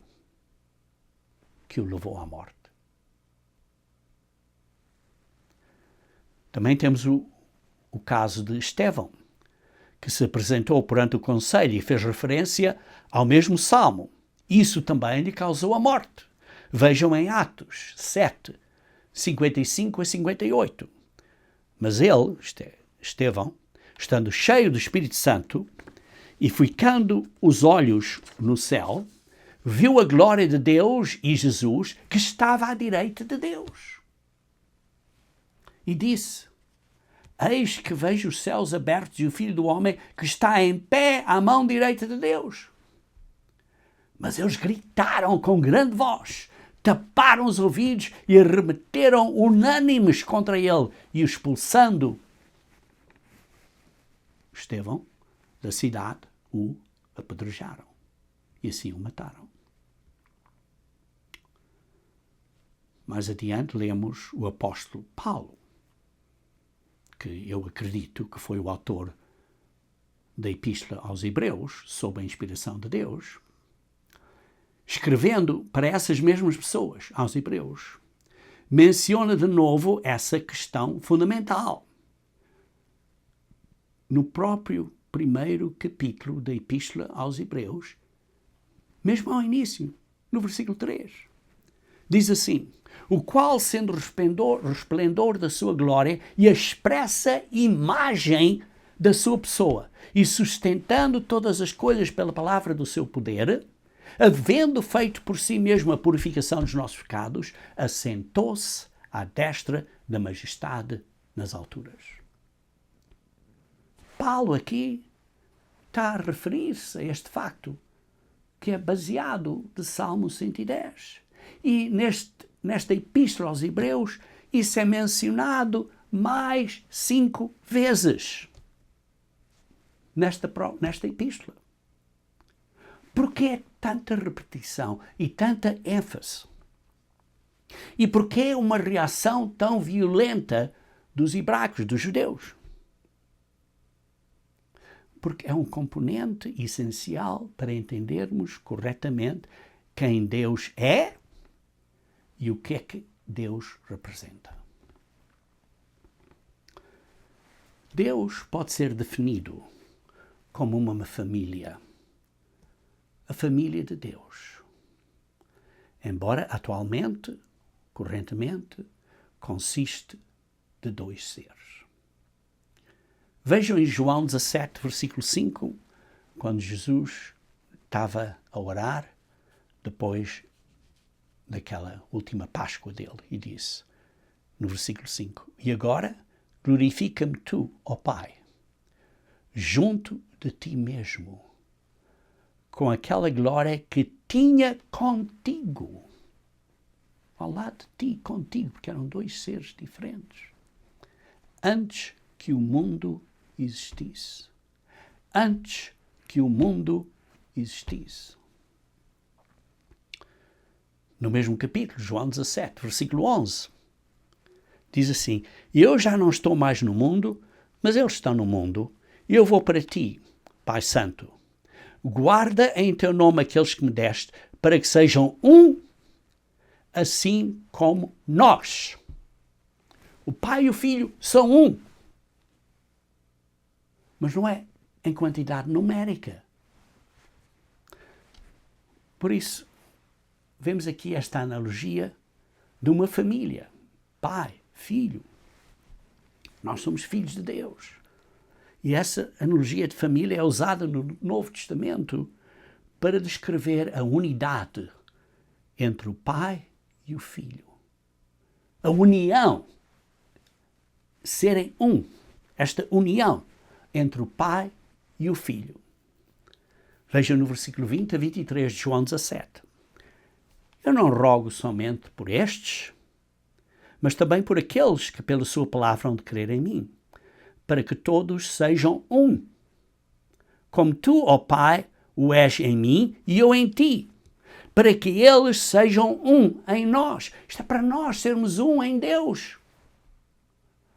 que o levou à morte. Também temos o caso de Estevão, que se apresentou perante o conselho e fez referência ao mesmo salmo. Isso também lhe causou a morte. Vejam em Atos 7, 55 a 58. Mas ele, Estevão, estando cheio do Espírito Santo e ficando os olhos no céu, viu a glória de Deus e Jesus que estava à direita de Deus. E disse: eis que vejo os céus abertos e o Filho do Homem que está em pé à mão direita de Deus. Mas eles gritaram com grande voz, taparam os ouvidos e arremeteram unânimes contra ele e, expulsando Estevão da cidade, o apedrejaram e assim o mataram. Mais adiante lemos o apóstolo Paulo, que eu acredito que foi o autor da Epístola aos Hebreus, sob a inspiração de Deus, escrevendo para essas mesmas pessoas, aos Hebreus, menciona de novo essa questão fundamental. No próprio primeiro capítulo da Epístola aos Hebreus, mesmo ao início, no versículo 3, diz assim: o qual, sendo resplendor da sua glória e a expressa imagem da sua pessoa, e sustentando todas as coisas pela palavra do seu poder, havendo feito por si mesmo a purificação dos nossos pecados, assentou-se à destra da majestade nas alturas. Paulo aqui está a referir-se a este facto, que é baseado de Salmo 110. E nesta Epístola aos Hebreus, isso é mencionado mais 5 vezes nesta Epístola. Porquê é tanta repetição e tanta ênfase? E porquê uma reação tão violenta dos hebraicos, dos judeus? Porque é um componente essencial para entendermos corretamente quem Deus é e o que é que Deus representa. Deus pode ser definido como uma família. A família de Deus. Embora atualmente, correntemente, consiste de 2 seres. Vejam em João 17, versículo 5, quando Jesus estava a orar depois daquela última Páscoa dele, e disse, no versículo 5, e agora glorifica-me tu, ó Pai, junto de ti mesmo, com aquela glória que tinha contigo. Ao lado de ti, contigo, porque eram dois seres diferentes. Antes que o mundo existisse. Antes que o mundo existisse. No mesmo capítulo, João 17, versículo 11, diz assim: eu já não estou mais no mundo, mas eles estão no mundo, e eu vou para ti, Pai Santo. Guarda em teu nome aqueles que me deste, para que sejam um, assim como nós. O Pai e o Filho são um. Mas não é em quantidade numérica. Por isso, vemos aqui esta analogia de uma família. Pai, filho. Nós somos filhos de Deus. E essa analogia de família é usada no Novo Testamento para descrever a unidade entre o Pai e o Filho. A união. Serem um. Esta união entre o Pai e o Filho. Veja no versículo 20 a 23 de João 17. Eu não rogo somente por estes, mas também por aqueles que pela sua palavra hão de crer em mim, para que todos sejam um. Como tu, ó Pai, o és em mim e eu em ti, para que eles sejam um em nós. Isto é para nós sermos um em Deus.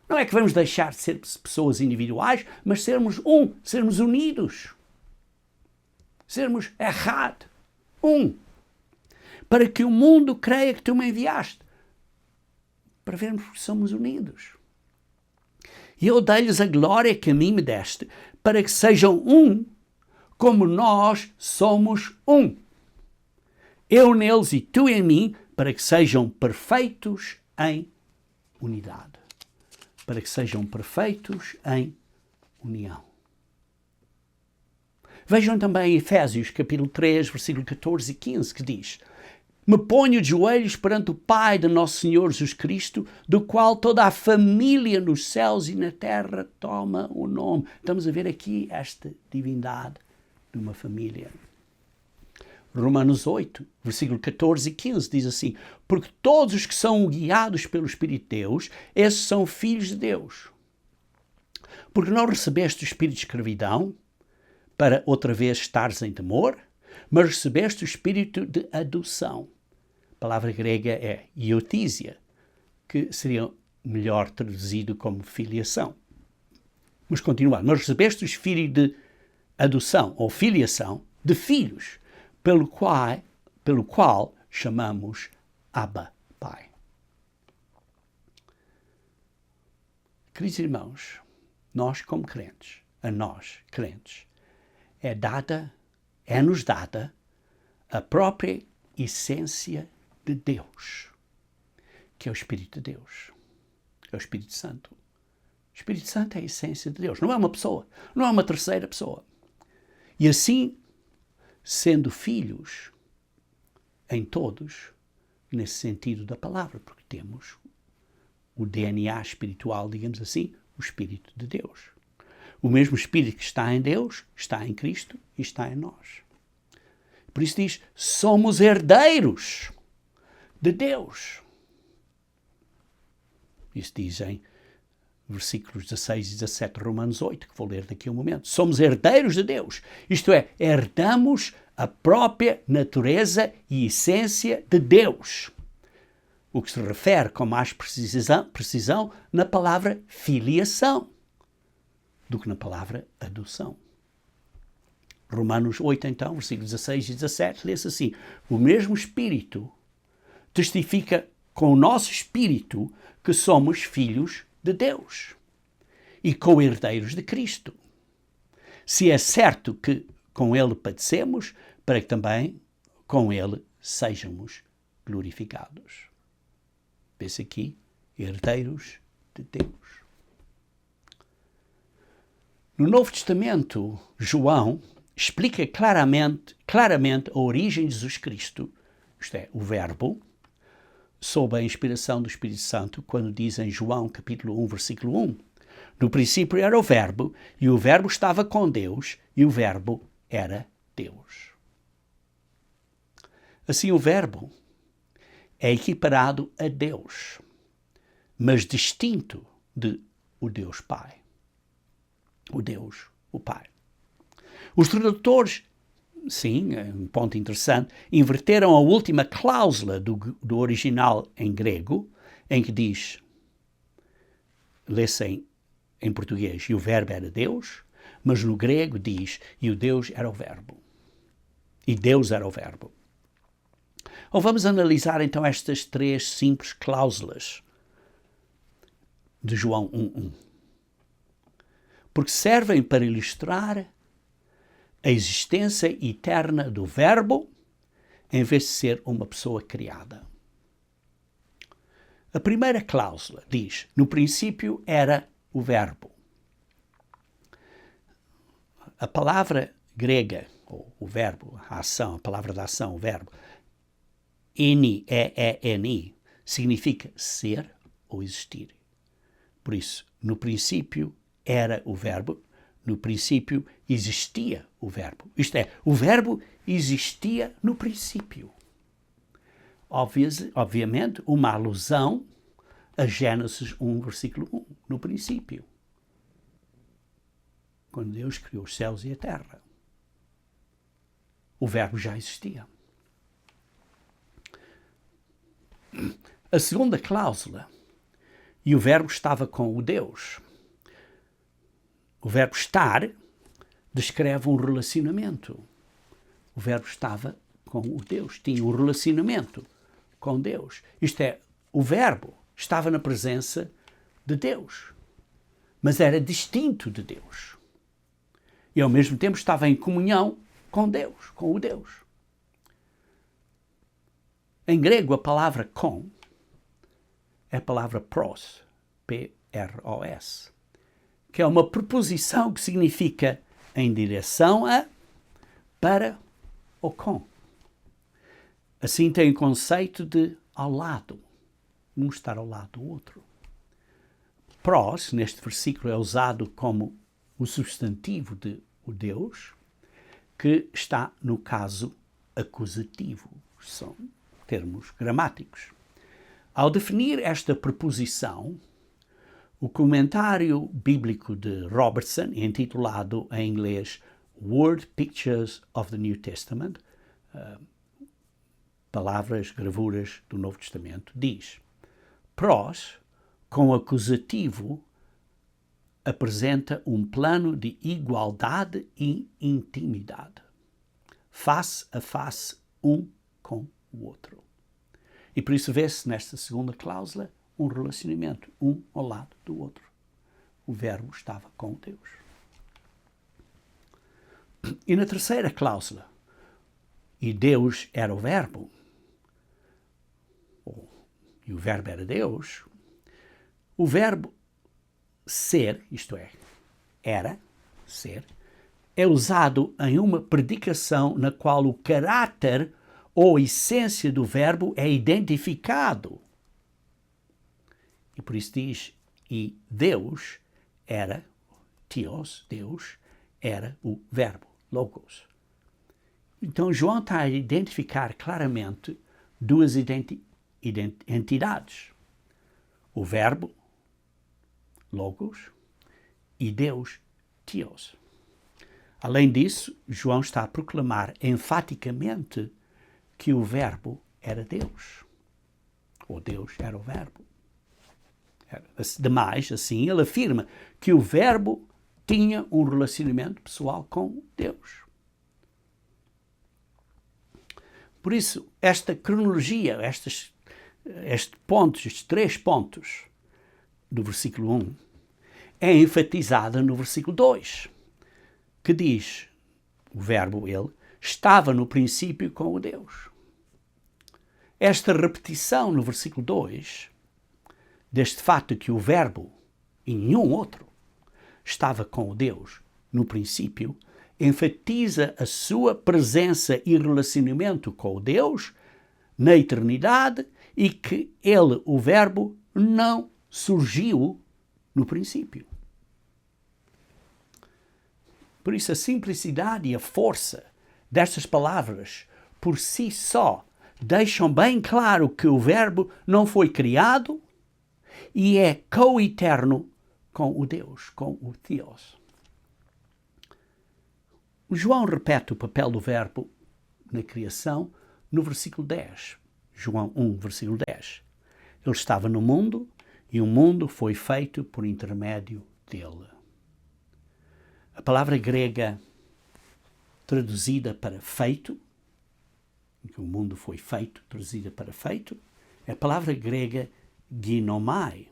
Não é que vamos deixar de ser pessoas individuais, mas sermos um, sermos unidos. Sermos errado, um. Para que o mundo creia que tu me enviaste. Para vermos que somos unidos. E eu dei-lhes a glória que a mim me deste, para que sejam um, como nós somos um. Eu neles e tu em mim, para que sejam perfeitos em unidade. Para que sejam perfeitos em união. Vejam também Efésios, capítulo 3, versículo 14 e 15, que diz: me ponho de joelhos perante o Pai de nosso Senhor Jesus Cristo, do qual toda a família nos céus e na terra toma o nome. Estamos a ver aqui esta divindade de uma família. Romanos 8, versículo 14 e 15 diz assim: porque todos os que são guiados pelo Espírito de Deus, esses são filhos de Deus. Porque não recebeste o espírito de escravidão, para outra vez estares em temor, mas recebeste o espírito de adoção. A palavra grega é iotísia, que seria melhor traduzido como filiação. Mas continuar, mas recebeste o espírito de adoção ou filiação de filhos, pelo qual chamamos Abba, Pai. Queridos irmãos, nós como crentes, a nós crentes, é-nos dada a própria essência de Deus, que é o Espírito de Deus, é o Espírito Santo. O Espírito Santo é a essência de Deus, não é uma pessoa, não é uma terceira pessoa. E assim, sendo filhos em todos, nesse sentido da palavra, porque temos o DNA espiritual, digamos assim, o Espírito de Deus. O mesmo Espírito que está em Deus, está em Cristo e está em nós. Por isso diz, somos herdeiros de Deus. Isso diz em versículos 16 e 17 de Romanos 8, que vou ler daqui a um momento. Somos herdeiros de Deus. Isto é, herdamos a própria natureza e essência de Deus. O que se refere com mais precisão na palavra filiação do que na palavra adoção. Romanos 8, então, versículos 16 e 17, lê-se assim: o mesmo Espírito testifica com o nosso Espírito que somos filhos de Deus e co-herdeiros de Cristo. Se é certo que com Ele padecemos, para que também com Ele sejamos glorificados. Vê-se aqui, herdeiros de Deus. No Novo Testamento, João explica claramente a origem de Jesus Cristo, isto é, o Verbo, sob a inspiração do Espírito Santo, quando diz em João, capítulo 1, versículo 1, no princípio era o Verbo, e o Verbo estava com Deus, e o Verbo era Deus. Assim, o Verbo é equiparado a Deus, mas distinto de o Deus Pai. O Deus, o Pai. Os tradutores, sim, é um ponto interessante, inverteram a última cláusula do original em grego, em que diz, lê-se em português, e o Verbo era Deus, mas no grego diz, e o Deus era o Verbo. E Deus era o Verbo. Ou vamos analisar então estas 3 simples cláusulas de João 1:1. Porque servem para ilustrar a existência eterna do Verbo, em vez de ser uma pessoa criada. A primeira cláusula diz, no princípio era o Verbo. A palavra grega, ou o verbo, a ação, a palavra da ação, o verbo, N-E-E-N-I, significa ser ou existir. Por isso, no princípio era o Verbo, no princípio existia o Verbo. Isto é, o Verbo existia no princípio. Obviamente, uma alusão a Gênesis 1, versículo 1, no princípio. Quando Deus criou os céus e a terra. O Verbo já existia. A segunda cláusula, e o Verbo estava com o Deus. O verbo estar descreve um relacionamento. O verbo estava com o Deus, tinha um relacionamento com Deus. Isto é, o verbo estava na presença de Deus, mas era distinto de Deus. E ao mesmo tempo estava em comunhão com Deus, com o Deus. Em grego, a palavra com é a palavra pros, P-R-O-S, que é uma preposição que significa em direção a, para ou com. Assim tem o conceito de ao lado, um estar ao lado do outro. Pros, neste versículo, é usado como o substantivo de o Deus, que está no caso acusativo. São termos gramáticos. Ao definir esta preposição, o comentário bíblico de Robertson, intitulado em inglês Word Pictures of the New Testament, palavras, gravuras do Novo Testamento, diz: pros, com acusativo, apresenta um plano de igualdade e intimidade, face a face um com o outro. E por isso vê-se nesta segunda cláusula um relacionamento, um ao lado do outro. O Verbo estava com Deus. E na terceira cláusula, e Deus era o Verbo, e o Verbo era Deus, o verbo ser, isto é, era, ser, é usado em uma predicação na qual o caráter ou essência do verbo é identificado. E por isso diz, e Deus era, Theos, Deus, era o verbo, logos. Então João está a identificar claramente duas entidades. O verbo, logos, e Deus, Theos. Além disso, João está a proclamar enfaticamente que o verbo era Deus. Ou Deus era o verbo. Demais, assim, ele afirma que o verbo tinha um relacionamento pessoal com Deus. Por isso, esta cronologia, estes três pontos do versículo 1, é enfatizada no versículo 2, que diz, o verbo, ele, estava no princípio com o Deus. Esta repetição no versículo 2, deste fato que o verbo, e nenhum outro, estava com o Deus no princípio, enfatiza a sua presença e relacionamento com o Deus na eternidade e que ele, o verbo, não surgiu no princípio. Por isso a simplicidade e a força destas palavras por si só deixam bem claro que o Verbo não foi criado e é co-eterno com o Deus, com o Theos. João repete o papel do Verbo na criação no versículo 10. João 1, versículo 10. Ele estava no mundo e o mundo foi feito por intermédio dele. A palavra grega traduzida para feito, que o mundo foi feito, traduzida para feito, é a palavra grega ginomai,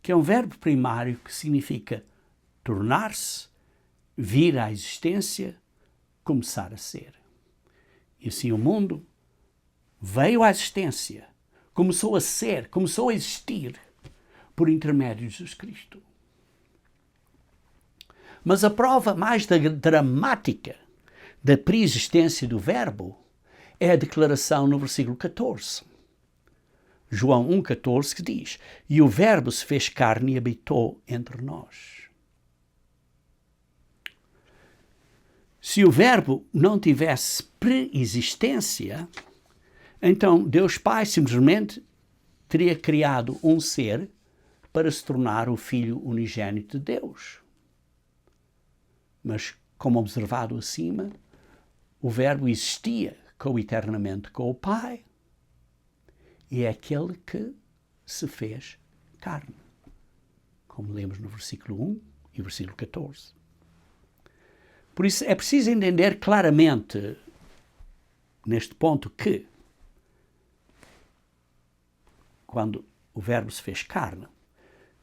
que é um verbo primário que significa tornar-se, vir à existência, começar a ser. E assim o mundo veio à existência, começou a ser, começou a existir por intermédio de Jesus Cristo. Mas a prova mais dramática da preexistência do Verbo é a declaração no versículo 14. João 1,14, que diz: "E o Verbo se fez carne e habitou entre nós." Se o Verbo não tivesse preexistência, então Deus Pai simplesmente teria criado um ser para se tornar o Filho unigênito de Deus. Mas, como observado acima, o Verbo existia coeternamente com o Pai e é aquele que se fez carne, como lemos no versículo 1 e versículo 14. Por isso é preciso entender claramente neste ponto que quando o Verbo se fez carne,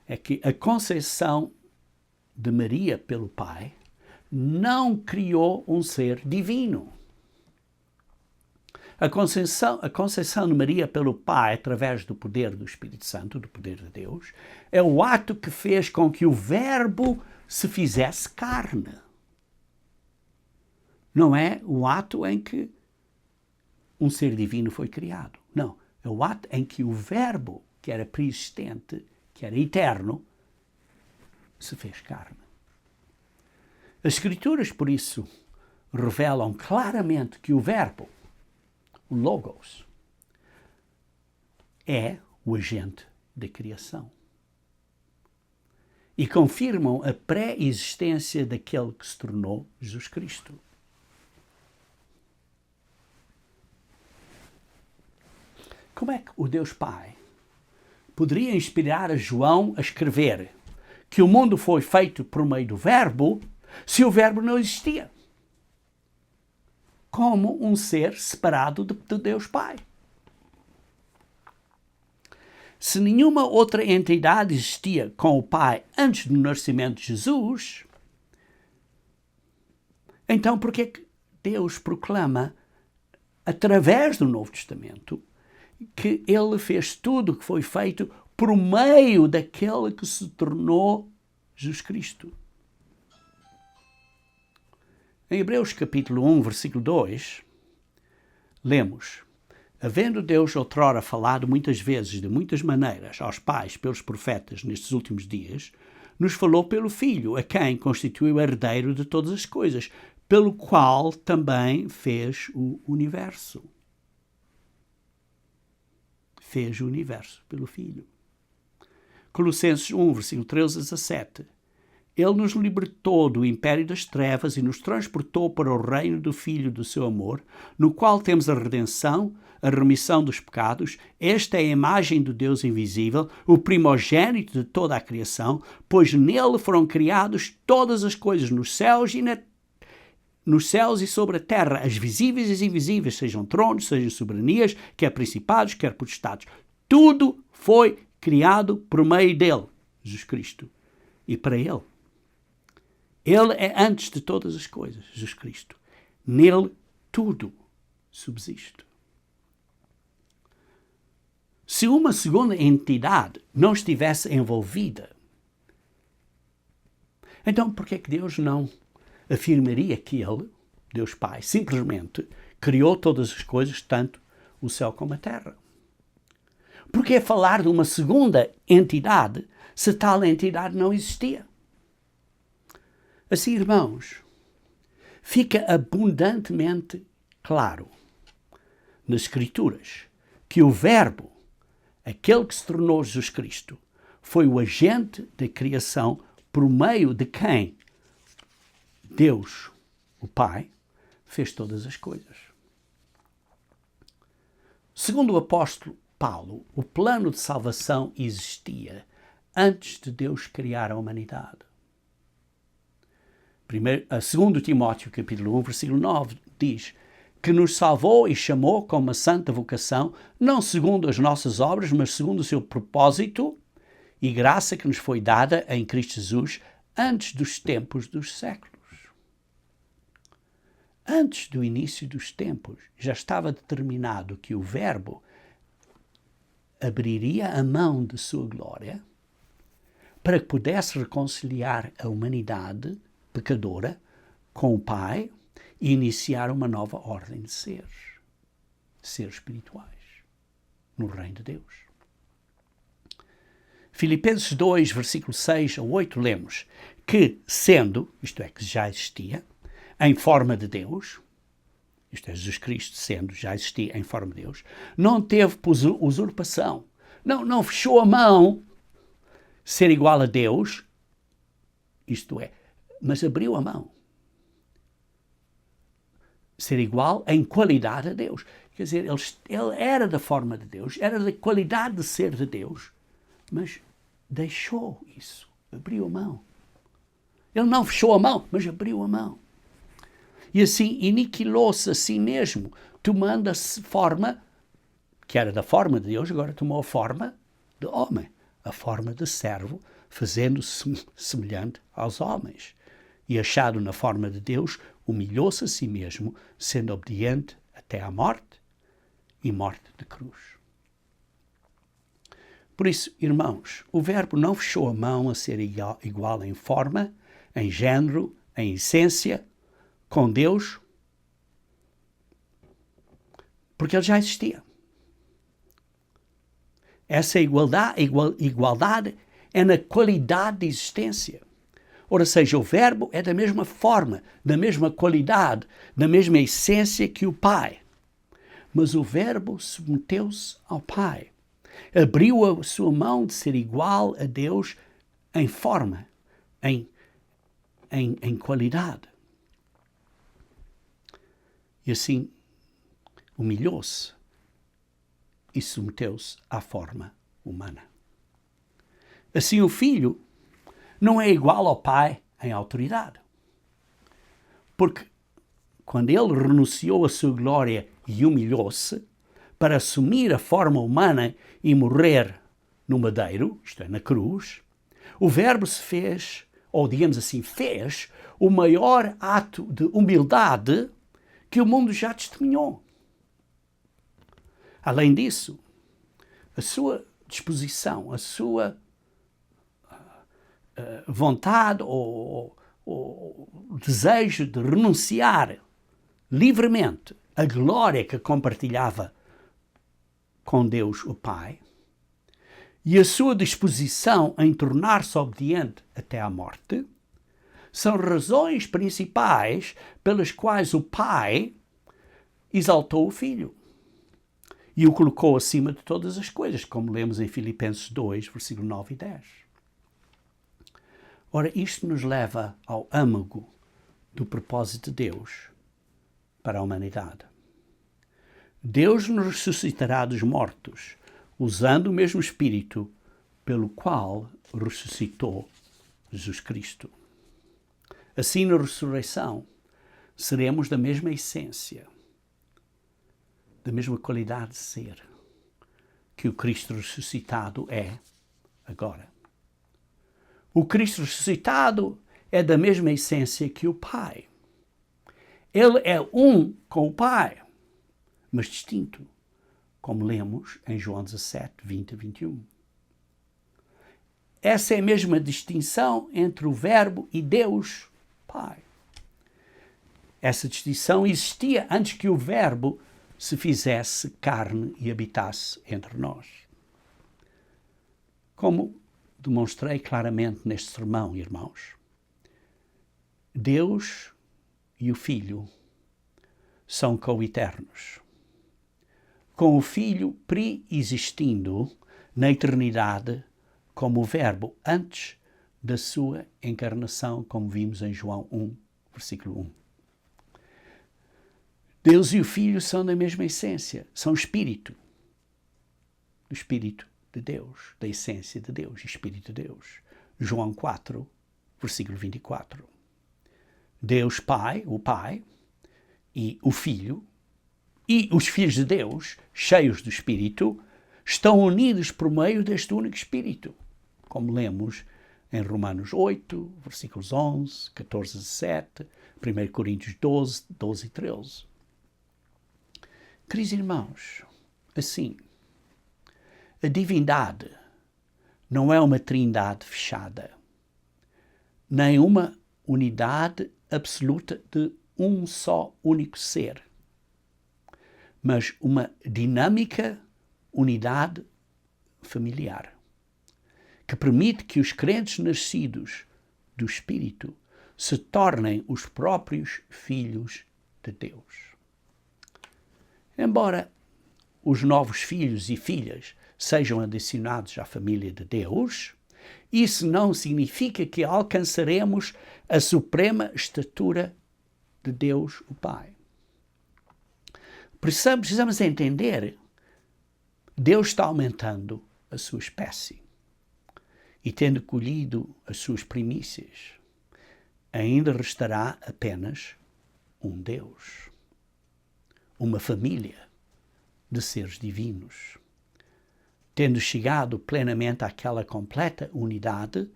é que a conceição de Maria pelo Pai não criou um ser divino. A conceição de Maria pelo Pai, através do poder do Espírito Santo, do poder de Deus, é o ato que fez com que o Verbo se fizesse carne. Não é o ato em que um ser divino foi criado. Não. É o ato em que o Verbo, que era preexistente, que era eterno, se fez carne. As Escrituras, por isso, revelam claramente que o Verbo, o Logos, é o agente da criação. E confirmam a pré-existência daquele que se tornou Jesus Cristo. Como é que o Deus Pai poderia inspirar a João a escrever que o mundo foi feito por meio do Verbo se o Verbo não existia? Como um ser separado de Deus Pai. Se nenhuma outra entidade existia com o Pai antes do nascimento de Jesus, então por que Deus proclama, através do Novo Testamento, que ele fez tudo o que foi feito por meio daquele que se tornou Jesus Cristo? Em Hebreus capítulo 1, versículo 2, lemos: "Havendo Deus outrora falado muitas vezes, de muitas maneiras, aos pais pelos profetas nestes últimos dias, nos falou pelo Filho, a quem constituiu herdeiro de todas as coisas, pelo qual também fez o universo." Fez o universo pelo Filho. Colossenses 1, versículo 13 a 17. "Ele nos libertou do império das trevas e nos transportou para o reino do Filho do seu amor, no qual temos a redenção, a remissão dos pecados. Esta é a imagem do Deus invisível, o primogênito de toda a criação, pois nele foram criadas todas as coisas nos céus e sobre a terra, as visíveis e as invisíveis, sejam tronos, sejam soberanias, quer principados, quer potestades. Tudo foi criado por meio dele, Jesus Cristo, e para ele. Ele é antes de todas as coisas, Jesus Cristo. Nele tudo subsiste. Se uma segunda entidade não estivesse envolvida, então por que Deus não afirmaria que ele, Deus Pai, simplesmente criou todas as coisas, tanto o céu como a terra? Por que falar de uma segunda entidade se tal entidade não existia? Assim, irmãos, fica abundantemente claro nas Escrituras que o Verbo, aquele que se tornou Jesus Cristo, foi o agente da criação por meio de quem Deus, o Pai, fez todas as coisas. Segundo o apóstolo Paulo, o plano de salvação existia antes de Deus criar a humanidade. Segundo Timóteo, capítulo 1, versículo 9, diz que nos salvou e chamou com uma santa vocação, não segundo as nossas obras, mas segundo o seu propósito e graça que nos foi dada em Cristo Jesus antes dos tempos dos séculos. Antes do início dos tempos, já estava determinado que o Verbo abriria a mão de sua glória para que pudesse reconciliar a humanidade pecadora com o Pai e iniciar uma nova ordem de seres espirituais, no reino de Deus. Filipenses 2, versículo 6 a 8, lemos que sendo, isto é, que já existia, em forma de Deus, isto é, Jesus Cristo sendo, já existia em forma de Deus, não teve usurpação, não fechou a mão ser igual a Deus, isto é, mas abriu a mão. Ser igual em qualidade a Deus. Quer dizer, ele era da forma de Deus, era da qualidade de ser de Deus, mas deixou isso, abriu a mão. Ele não fechou a mão, mas abriu a mão. E assim aniquilou-se a si mesmo, tomando a forma, que era da forma de Deus, agora tomou a forma de homem, a forma de servo, fazendo-se semelhante aos homens. E achado na forma de Deus, humilhou-se a si mesmo, sendo obediente até à morte e morte de cruz. Por isso, irmãos, o Verbo não fechou a mão a ser igual em forma, em género, em essência, com Deus, porque ele já existia. Essa igualdade é na qualidade de existência. Ora, seja, o Verbo é da mesma forma, da mesma qualidade, da mesma essência que o Pai. Mas o Verbo submeteu-se ao Pai. Abriu a sua mão de ser igual a Deus em forma, em qualidade. E assim humilhou-se e submeteu-se à forma humana. Assim o Filho não é igual ao Pai em autoridade. Porque quando ele renunciou à sua glória e humilhou-se para assumir a forma humana e morrer no madeiro, isto é, na cruz, o Verbo se fez, ou digamos assim, fez o maior ato de humildade que o mundo já testemunhou. Além disso, a sua disposição, a sua vontade ou desejo de renunciar livremente à glória que compartilhava com Deus o Pai e a sua disposição em tornar-se obediente até à morte são razões principais pelas quais o Pai exaltou o Filho e o colocou acima de todas as coisas, como lemos em Filipenses 2, versículo 9 e 10. Ora, isto nos leva ao âmago do propósito de Deus para a humanidade. Deus nos ressuscitará dos mortos, usando o mesmo Espírito pelo qual ressuscitou Jesus Cristo. Assim, na ressurreição, seremos da mesma essência, da mesma qualidade de ser que o Cristo ressuscitado é agora. O Cristo ressuscitado é da mesma essência que o Pai. Ele é um com o Pai, mas distinto, como lemos em João 17, 20 a 21. Essa é a mesma distinção entre o Verbo e Deus, Pai. Essa distinção existia antes que o Verbo se fizesse carne e habitasse entre nós. Como demonstrei claramente neste sermão, irmãos, Deus e o Filho são co-eternos. com o Filho pré-existindo na eternidade como o Verbo antes da sua encarnação, como vimos em João 1, versículo 1. Deus e o Filho são da mesma essência, são Espírito. O Espírito de Deus, da essência de Deus, Espírito de Deus. João 4, versículo 24. Deus Pai, o Pai, e o Filho, e os filhos de Deus, cheios do Espírito, estão unidos por meio deste único Espírito, como lemos em Romanos 8, versículos 11, 14 a 17, 1 Coríntios 12, 12 e 13. Queridos irmãos, assim, a divindade não é uma trindade fechada, nem uma unidade absoluta de um só único ser, mas uma dinâmica unidade familiar, que permite que os crentes nascidos do Espírito se tornem os próprios filhos de Deus. Embora os novos filhos e filhas sejam adicionados à família de Deus, isso não significa que alcançaremos a suprema estatura de Deus, o Pai. Precisamos entender, Deus está aumentando a sua espécie e, tendo colhido as suas primícias, ainda restará apenas um Deus, uma família de seres divinos. Tendo chegado plenamente àquela completa unidade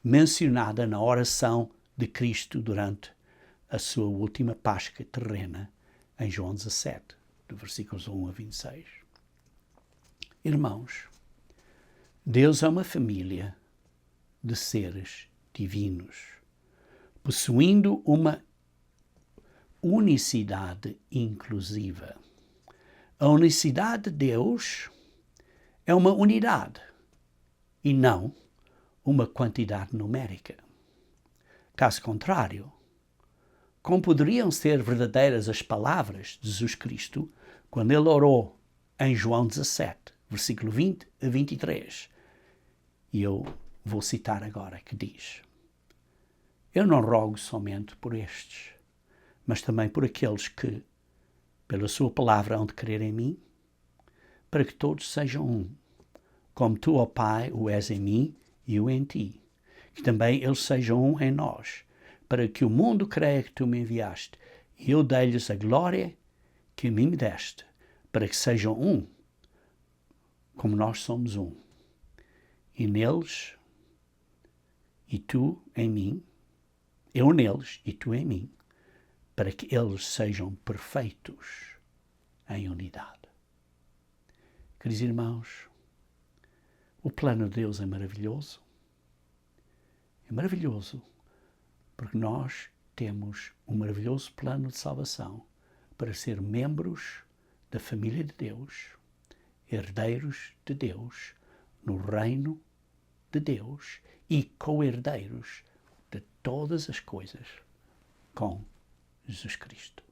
mencionada na oração de Cristo durante a sua última Páscoa terrena, em João 17, do versículos 1 a 26. Irmãos, Deus é uma família de seres divinos, possuindo uma unicidade inclusiva. A unicidade de Deus é uma unidade e não uma quantidade numérica. Caso contrário, como poderiam ser verdadeiras as palavras de Jesus Cristo quando ele orou em João 17, versículo 20 a 23? E eu vou citar agora, que diz: Eu não rogo somente por estes, mas também por aqueles que, pela sua palavra, hão de crer em mim, para que todos sejam um, como tu, ó Pai, o és em mim e eu em ti, que também eles sejam um em nós, para que o mundo creia que tu me enviaste, e eu dei-lhes a glória que a mim me deste, para que sejam um, como nós somos um, e neles, e tu em mim, eu neles e tu em mim, para que eles sejam perfeitos em unidade. Queridos irmãos, o plano de Deus é maravilhoso. É maravilhoso porque nós temos um maravilhoso plano de salvação para ser membros da família de Deus, herdeiros de Deus, no reino de Deus e co-herdeiros de todas as coisas com Jesus Cristo.